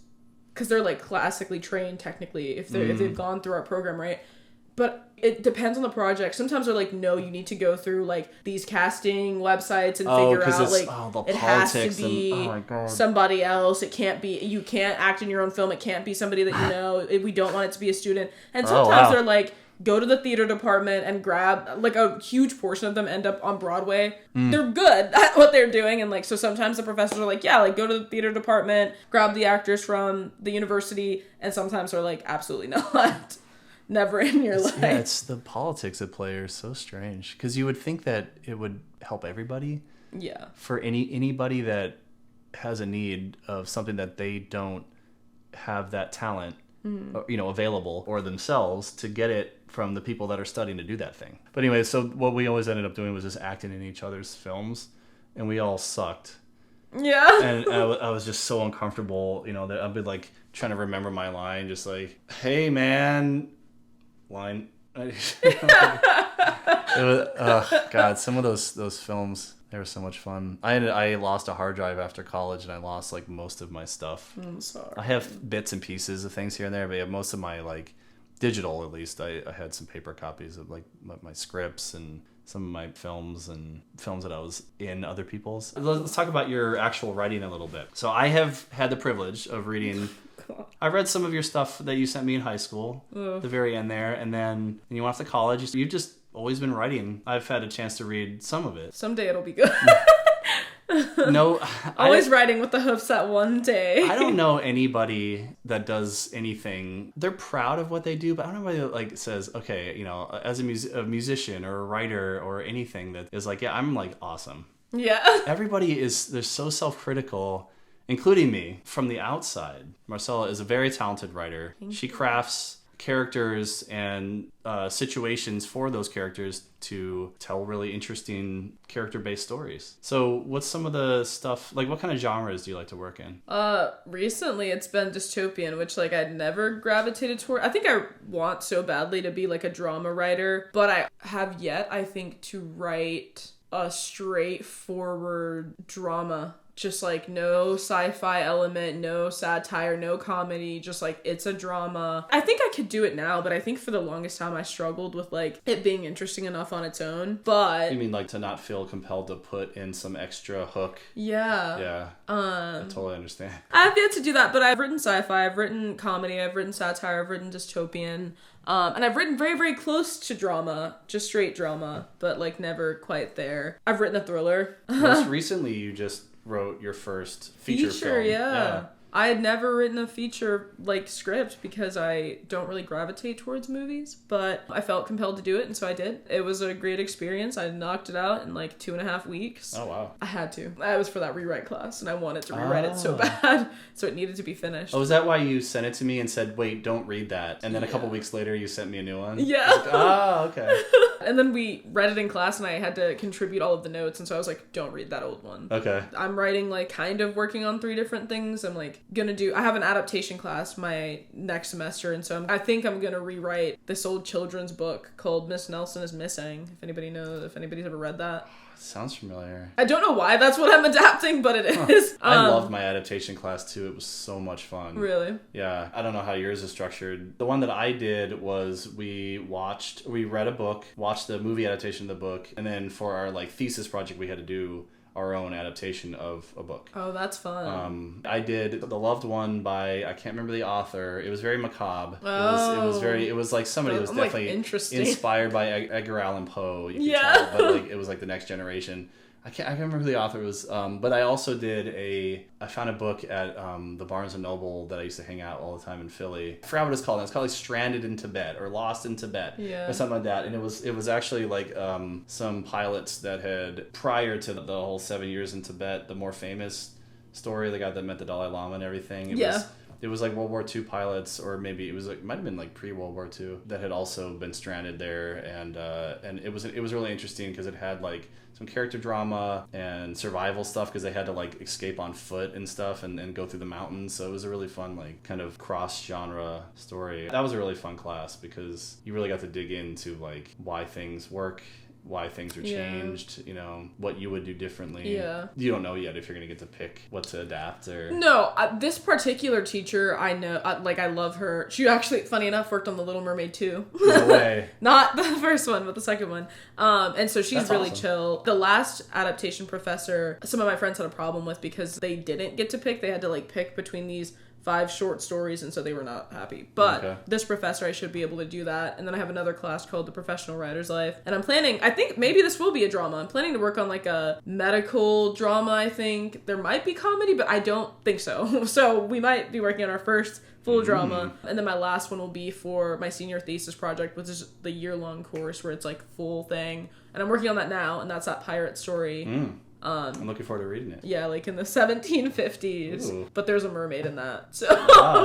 because they're like classically trained technically if they've gone through our program, right? But it depends on the project. Sometimes they're like, no, you need to go through like these casting websites and figure out like it has to be somebody else. It can't be, you can't act in your own film. It can't be somebody that you know. We don't want it to be a student. And sometimes they're like, go to the theater department and grab, like a huge portion of them end up on Broadway. They're good at what they're doing. And like, so sometimes the professors are like, yeah, like go to the theater department, grab the actors from the university. And sometimes they're like, absolutely not. Never in your life. Yeah, it's the politics at play are so strange. Because you would think that it would help everybody. Yeah. For anybody that has a need of something that they don't have that talent, available or themselves to get it from the people that are studying to do that thing. But anyway, so what we always ended up doing was just acting in each other's films, and we all sucked. Yeah. And I was just so uncomfortable, that I'd be like trying to remember my line, just like, hey man, line. It was, God, some of those films, they were so much fun. I lost a hard drive after college, and I lost like most of my stuff. I'm sorry. I have bits and pieces of things here and there, but yeah, most of my like digital, at least, I had some paper copies of like my scripts and some of my films and films that I was in other people's. Let's talk about your actual writing a little bit. So I have had the privilege of reading. I read some of your stuff that you sent me in high school, the very end there, and then when you went off to college, you've just always been writing. I've had a chance to read some of it. Someday it'll be good. No, always writing with the hopes that one day. I don't know anybody that does anything. They're proud of what they do, but I don't know anybody that like says, okay, as a musician or a writer or anything that is like, yeah, I'm like awesome. Yeah. They're so self-critical, including me from the outside. Marcella is a very talented writer. She crafts characters and situations for those characters to tell really interesting character-based stories. So what's some of the stuff, like what kind of genres do you like to work in? Recently it's been dystopian, which like I'd never gravitated toward. I think I want so badly to be like a drama writer, but I have yet, I think, to write a straightforward drama. Just like no sci-fi element, no satire, no comedy, just like it's a drama. I think I could do it now, but I think for the longest time I struggled with like it being interesting enough on its own. But you mean like to not feel compelled to put in some extra hook? Yeah. Yeah. I totally understand. I've yet to do that, but I've written sci-fi, I've written comedy, I've written satire, I've written dystopian. And I've written very, very close to drama, just straight drama, but like never quite there. I've written a thriller. Most recently you just wrote your first feature film. Yeah. I had never written a feature like script because I don't really gravitate towards movies, but I felt compelled to do it, and so I did. It was a great experience. I knocked it out in like 2.5 weeks. Oh wow. I had to. I was for that rewrite class, and I wanted to rewrite it so bad, so it needed to be finished. Oh, is that why you sent it to me and said, wait, don't read that? And then a couple weeks later you sent me a new one? Yeah. Like, okay. And then we read it in class and I had to contribute all of the notes. And so I was like, don't read that old one. Okay. I'm writing, like, kind of working on 3 different things. I'm like I have an adaptation class my next semester. And so I think I'm going to rewrite this old children's book called Miss Nelson is Missing. If anybody's ever read that. Sounds familiar. I don't know why that's what I'm adapting, but it is. I loved my adaptation class too. It was so much fun. Really? Yeah. I don't know how yours is structured. The one that I did was we read a book, watched the movie adaptation of the book, and then for our like thesis project we had to do our own adaptation of a book. Oh, that's fun. I did The Loved One by, I can't remember the author. It was very macabre. Oh. It was like somebody who was definitely inspired by Edgar Allan Poe. You could tell, but like it was like the next generation. I can't remember who the author was, but I also I found a book at the Barnes & Noble that I used to hang out all the time in Philly. I forgot what it's called. It's called like Stranded in Tibet or Lost in Tibet or something like that. And it was actually like some pilots that had, prior to the whole 7 years in Tibet, the more famous story, the guy that met the Dalai Lama and everything. It was like World War II pilots, or maybe it might have been like pre-World War II, that had also been stranded there, and it was really interesting because it had like some character drama and survival stuff because they had to like escape on foot and stuff and go through the mountains. So it was a really fun like kind of cross-genre story. That was a really fun class because you really got to dig into like why things work, why things are changed, you know, what you would do differently. Yeah. You don't know yet if you're going to get to pick what to adapt or... No, this particular teacher, I know, I love her. She actually, funny enough, worked on The Little Mermaid too. No way. Not the first one, but the second one. And so she's really awesome. Chill. The last adaptation professor, some of my friends had a problem with because they didn't get to pick. They had to like pick between these 5 short stories, and so they were not happy. But this professor, I should be able to do that. And then I have another class called The Professional Writer's Life. And I'm planning, I think maybe this will be a drama. I'm planning to work on like a medical drama, I think. There might be comedy, but I don't think so. So we might be working on our first full drama. And then my last one will be for my senior thesis project, which is the year-long course where it's like full thing. And I'm working on that now, and that's that pirate story. I'm looking forward to reading it. Yeah, like in the 1750s. Ooh. But there's a mermaid in that. So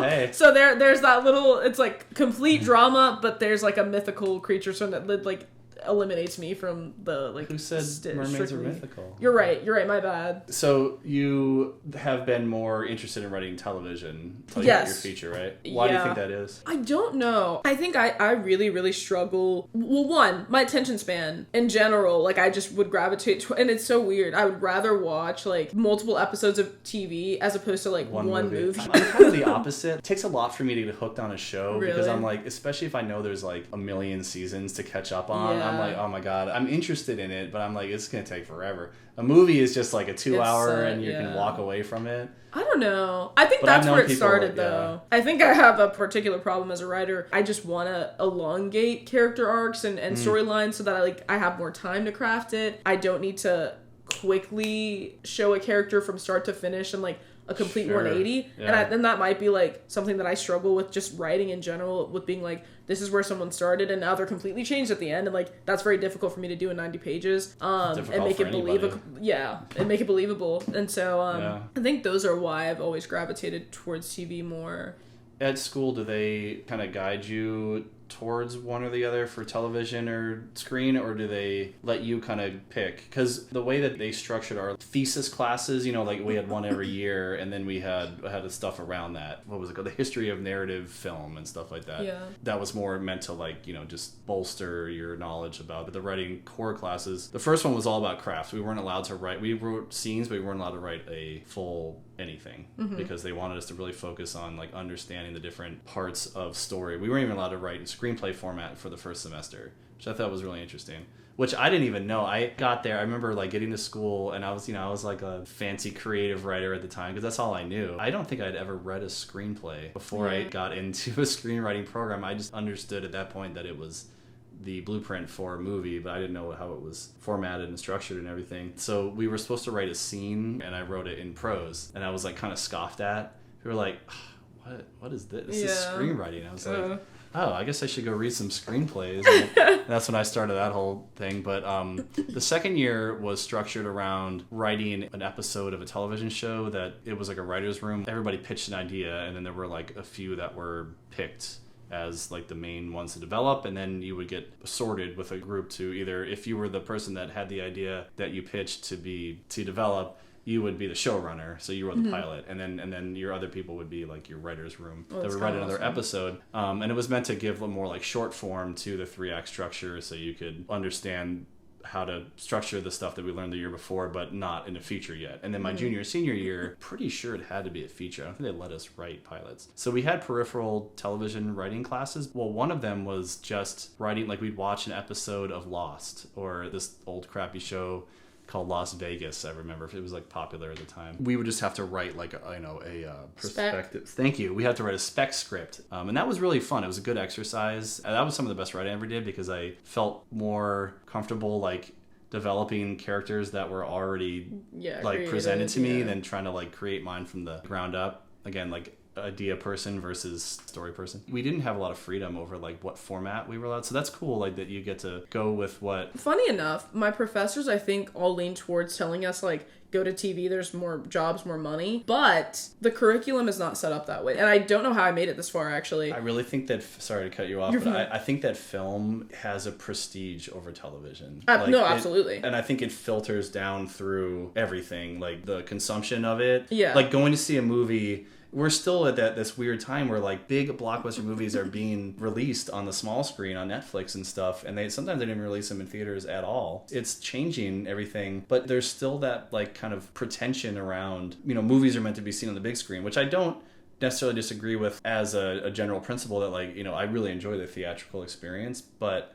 hey. So there's that little, it's like complete drama, but there's like a mythical creature so that like eliminates me from the like... Who said mermaids are mythical? You're right, my bad. So you have been more interested in writing television until you got your feature, right? Why do you think that is? I don't know. I think I really, really struggle. Well, one, my attention span in general, like I just would gravitate to, and it's so weird. I would rather watch like multiple episodes of TV as opposed to like one movie. I'm kind of the opposite. It takes a lot for me to get hooked on a show because I'm like, especially if I know there's like a million seasons to catch up on, I'm like, oh my god, I'm interested in it, but I'm like, it's gonna take forever. A movie is just like a 2 hour and you can walk away from it. I don't know. I think that's where it started though. I think I have a particular problem as a writer. I just want to elongate character arcs and storylines so that I have more time to craft it. I don't need to quickly show a character from start to finish and like a complete 180. Yeah. And that might be like something that I struggle with just writing in general, with being like, this is where someone started and now they're completely changed at the end, and like that's very difficult for me to do in 90 pages and make it believable. And make it believable. And so I think those are why I've always gravitated towards TV more. At school, do they kind of guide you towards one or the other for television or screen, or do they let you kind of pick? Because the way that they structured our thesis classes, you know, like we had one every year, and then we had the stuff around that. What was it called? The history of narrative film and stuff like that. Yeah. That was more meant to like, you know, just bolster your knowledge about the writing core classes. The first one was all about craft. We weren't allowed to write. We wrote scenes, but we weren't allowed to write a full anything because they wanted us to really focus on like understanding the different parts of story. We weren't even allowed to write in screenplay format for the first semester, which I thought was really interesting, which I didn't even know. I got there, I remember like getting to school and I was like a fancy creative writer at the time because that's all I knew. I don't think I'd ever read a screenplay before I got into a screenwriting program. I just understood at that point that it was the blueprint for a movie, but I didn't know how it was formatted and structured and everything. So we were supposed to write a scene and I wrote it in prose and I was like kind of scoffed at. They were like, what is this? This is screenwriting. I was like, oh, I guess I should go read some screenplays. And that's when I started that whole thing. But the second year was structured around writing an episode of a television show that it was like a writer's room. Everybody pitched an idea and then there were like a few that were picked as like the main ones to develop, and then you would get sorted with a group to either, if you were the person that had the idea that you pitched to develop, you would be the showrunner, so you were the pilot, and then your other people would be like your writer's room that would write another episode. And it was meant to give a more like short form to the 3-act structure, so you could understand how to structure the stuff that we learned the year before, but not in a feature yet. And then my junior, senior year, pretty sure it had to be a feature. I don't think they let us write pilots. So we had peripheral television writing classes. Well, one of them was just writing, like we'd watch an episode of Lost, or this old crappy show called Las Vegas. I remember it was like popular at the time. We would just have to write like a perspective. Thank you. We had to write a spec script, and that was really fun. It was a good exercise. That was some of the best writing I ever did, because I felt more comfortable like developing characters that were already like presented to me than trying to like create mine from the ground up. Again, like idea person versus story person. We didn't have a lot of freedom over like what format we were allowed, so that's cool, like that you get to go with what. Funny enough, my professors I think all lean towards telling us like, go to TV, there's more jobs, more money, but the curriculum is not set up that way, and I don't know how I made it this far actually. I really think that, sorry to cut you off, but I think that film has a prestige over television. No, absolutely. And I think it filters down through everything, like the consumption of it. Yeah. Like going to see a movie, we're still at this weird time where like big blockbuster movies are being released on the small screen on Netflix and stuff, and sometimes they didn't even release them in theaters at all. It's changing everything, but there's still that like kind of pretension around, movies are meant to be seen on the big screen, which I don't necessarily disagree with as a general principle, that like, I really enjoy the theatrical experience, but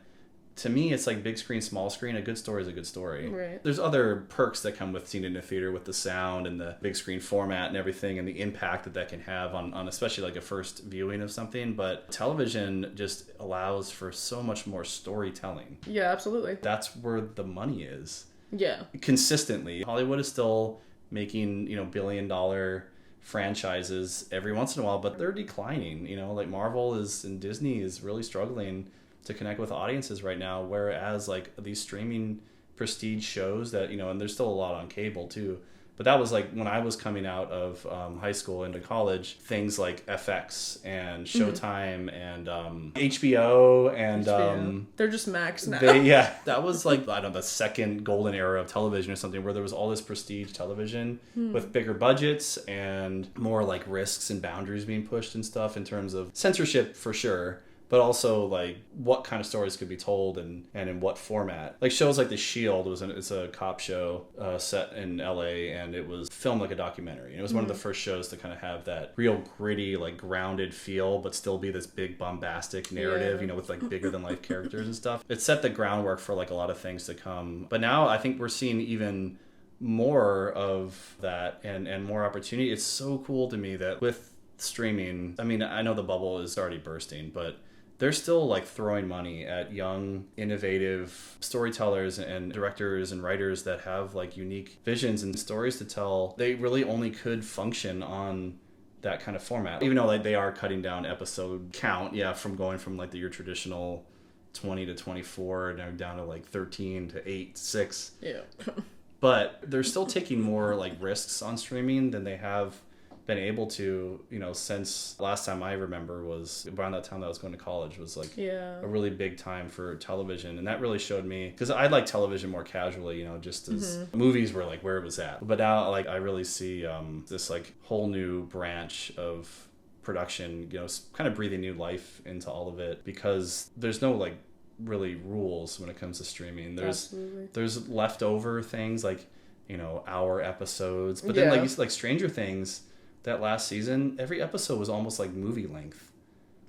to me, it's like big screen, small screen. A good story is a good story. Right. There's other perks that come with seeing it in a theater, with the sound and the big screen format and everything, and the impact that can have on especially like a first viewing of something. But television just allows for so much more storytelling. Yeah, absolutely. That's where the money is. Yeah. Consistently. Hollywood is still making, billion-dollar franchises every once in a while, but they're declining. Like Marvel and Disney is really struggling to connect with audiences right now, whereas like these streaming prestige shows that, and there's still a lot on cable too, but that was like when I was coming out of high school into college, things like FX and Showtime and HBO and they're just Max now. That was like, I don't know, the second golden era of television or something, where there was all this prestige television with bigger budgets and more like risks and boundaries being pushed and stuff in terms of censorship for sure, but also like what kind of stories could be told and in what format. Like shows like The Shield it's a cop show set in LA, and it was filmed like a documentary. And it was one of the first shows to kind of have that real gritty, like grounded feel, but still be this big bombastic narrative, with like bigger than life characters and stuff. It set the groundwork for like a lot of things to come. But now I think we're seeing even more of that and more opportunity. It's so cool to me that with streaming, I mean, I know the bubble is already bursting, but they're still like throwing money at young, innovative storytellers and directors and writers that have like unique visions and stories to tell. They really only could function on that kind of format, even though like they are cutting down episode count, from going from like your traditional 20 to 24 and now down to like 13 to 8 to 6. But they're still taking more like risks on streaming than they have been able to, since last time I remember was around that time that I was going to college, was like a really big time for television. And that really showed me, because I like television more casually, just as movies were like where it was at. But now like I really see this like whole new branch of production, kind of breathing new life into all of it, because there's no like really rules when it comes to streaming. There's leftover things like, hour episodes, but then like Stranger Things, that last season, every episode was almost like movie length.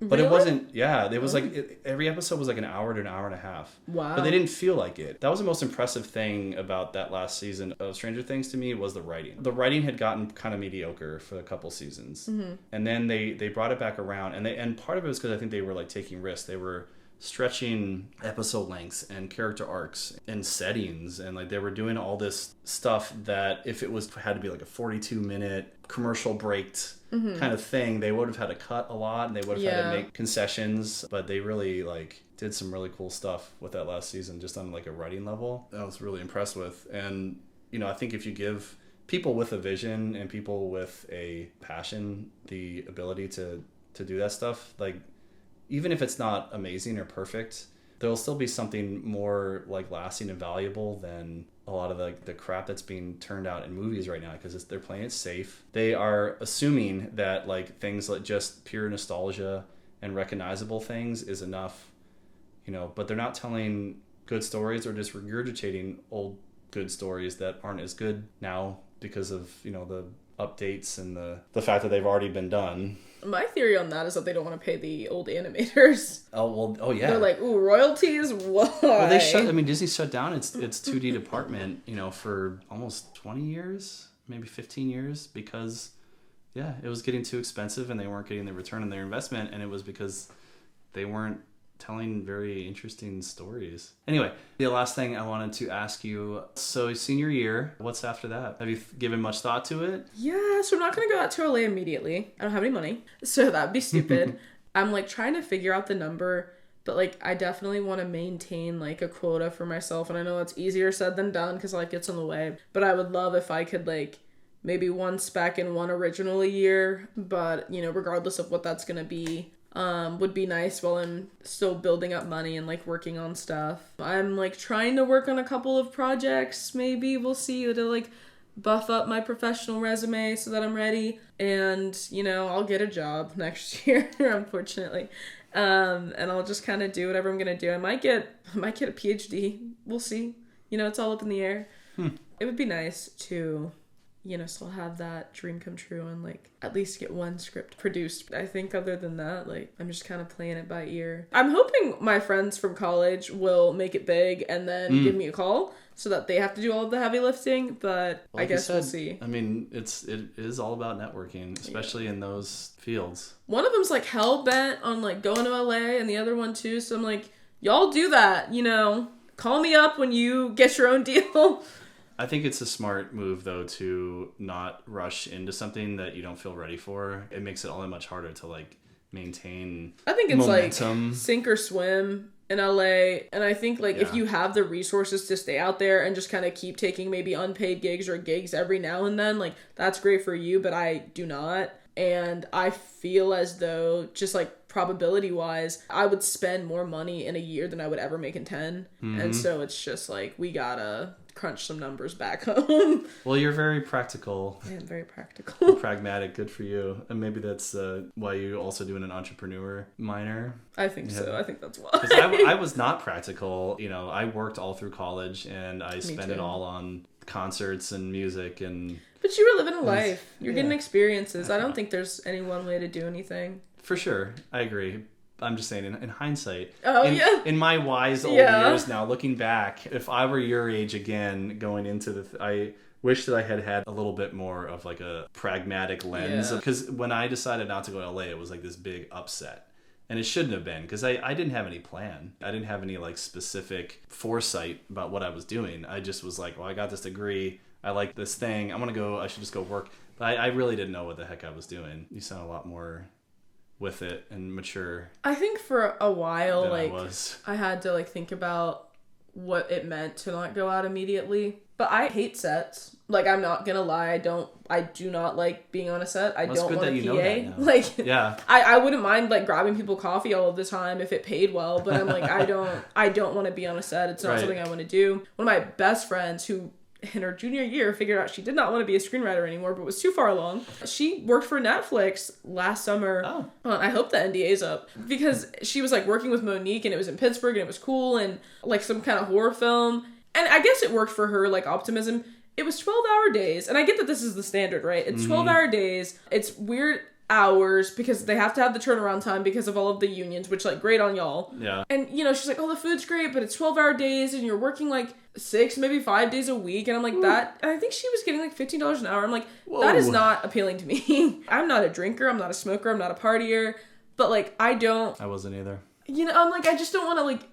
But it wasn't, it was like, every episode was like an hour to an hour and a half. Wow. But they didn't feel like it. That was the most impressive thing about that last season of Stranger Things to me, was the writing. The writing had gotten kind of mediocre for a couple seasons. And then they brought it back around. And part of it was because I think they were like taking risks. They were stretching episode lengths and character arcs and settings, and like they were doing all this stuff that if it had to be like a 42-minute commercial breaked kind of thing, they would have had to cut a lot and they would have had to make concessions. But they really like did some really cool stuff with that last season, just on like a writing level I was really impressed with. And I think if you give people with a vision and people with a passion the ability to do that stuff, like even if it's not amazing or perfect, there'll still be something more like lasting and valuable than a lot of the crap that's being turned out in movies right now, because they're playing it safe. They are assuming that like things like just pure nostalgia and recognizable things is enough, but they're not telling good stories, or just regurgitating old good stories that aren't as good now because of the updates and the fact that they've already been done. My theory on that is that they don't want to pay the old animators. Yeah. They're like, ooh, royalties? Why? Well, Disney shut down its 2D department, for almost 20 years, maybe 15 years, because, it was getting too expensive and they weren't getting the return on their investment, and it was because they weren't telling very interesting stories. Anyway, the last thing I wanted to ask you, so senior year, what's after that? Have you given much thought to it? Yeah, so I'm not going to go out to LA immediately. I don't have any money, so that'd be stupid. I'm like trying to figure out the number, but like I definitely want to maintain like a quota for myself, and I know it's easier said than done because life gets in the way, but I would love if I could like maybe one spec and one original a year, but regardless of what that's going to be, would be nice while I'm still building up money and like working on stuff. I'm like trying to work on a couple of projects, maybe we'll see, to like buff up my professional resume so that I'm ready, and I'll get a job next year unfortunately, and I'll just kind of do whatever I'm gonna do. I might get a PhD, we'll see, it's all up in the air. It would be nice to still have that dream come true and like at least get one script produced. I think other than that, like I'm just kind of playing it by ear. I'm hoping my friends from college will make it big and then give me a call so that they have to do all of the heavy lifting, but like I guess we'll see. I mean, it is all about networking, especially in those fields. One of them's like hell bent on like going to LA, and the other one too, so I'm like, y'all do that, call me up when you get your own deal. I think it's a smart move, though, to not rush into something that you don't feel ready for. It makes it all that much harder to, like, maintain I think it's momentum. Like sink or swim in LA. And I think, like, if you have the resources to stay out there and just kind of keep taking maybe unpaid gigs or gigs every now and then, like, that's great for you, but I do not. And I feel as though, just, like, probability-wise, I would spend more money in a year than I would ever make in 10. And so it's just, like, we gotta crunch some numbers back home. Well, you're very practical. I am very practical. Pragmatic. Good for you. And maybe that's why you also doing an entrepreneur minor. I think so. I think that's why. Because I was not practical. I worked all through college, and I spent it all on concerts and music and... But you were living a life. You're getting experiences. I don't think there's any one way to do anything. For sure. I agree. I'm just saying, in hindsight. In my wise old years now, looking back, if I were your age again, going into I wish that I had a little bit more of like a pragmatic lens. Because when I decided not to go to LA, it was like this big upset. And it shouldn't have been, because I didn't have any plan. I didn't have any like specific foresight about what I was doing. I just was like, well, I got this degree. I like this thing. I should just go work. But I really didn't know what the heck I was doing. You sound a lot more with it and mature. I think for a while, like I had to like think about what it meant to not go out immediately. But I hate sets. Like, I'm not gonna lie, I do not like being on a set. I don't want a PA. Like, I wouldn't mind like grabbing people coffee all of the time if it paid well, but I'm like, I don't want to be on a set. It's not something I want to do. One of my best friends, who in her junior year figured out she did not want to be a screenwriter anymore, but was too far along. She worked for Netflix last summer. I hope the NDA's up, because she was like working with Monique, and it was in Pittsburgh, and it was cool, and like some kind of horror film. And I guess it worked for her, like optimism. It was 12-hour days, and I get that this is the standard, right? It's 12-hour days. It's weird hours because they have to have the turnaround time because of all of the unions, which like great on y'all. Yeah. And she's like, oh, the food's great, but it's 12-hour days and you're working like 6, maybe 5 days a week. And I'm like, that, and I think she was getting like $15 an hour. I'm like, that is not appealing to me. I'm not a drinker. I'm not a smoker. I'm not a partier. But like, I wasn't either. I'm like, I just don't want to like,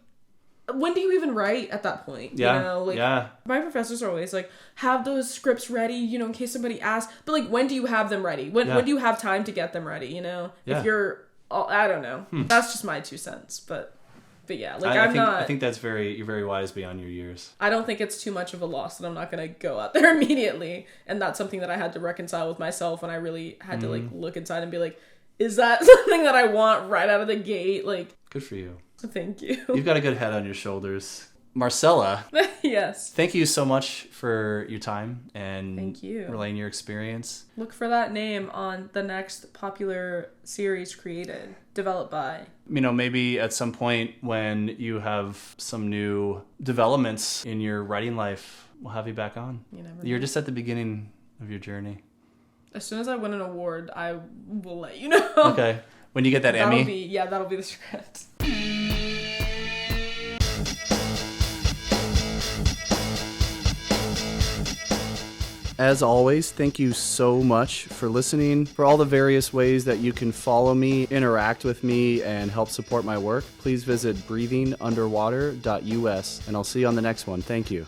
when do you even write at that point? My professors are always like, have those scripts ready, in case somebody asks. But like, when do you have them ready? When do you have time to get them ready? If you're, I don't know. That's just my 2 cents. But yeah, like I think you're very wise beyond your years. I don't think it's too much of a loss that I'm not going to go out there immediately. And that's something that I had to reconcile with myself when I really had to like look inside and be like, Is that something that I want right out of the gate? Like, Good for you. thank you. You've got a good head on your shoulders. Marcella, Yes. thank you so much for your time and Thank you. relaying your experience. Look for that name on the next popular series created, developed by. Maybe at some point when you have some new developments in your writing life, we'll have you back on. You never You're know. just at the beginning of your journey. As soon as I win an award, I will let you know. Okay. When you get that Emmy. That'll be the script. As always, thank you so much for listening. For all the various ways that you can follow me, interact with me, and help support my work, please visit breathingunderwater.us, and I'll see you on the next one. Thank you.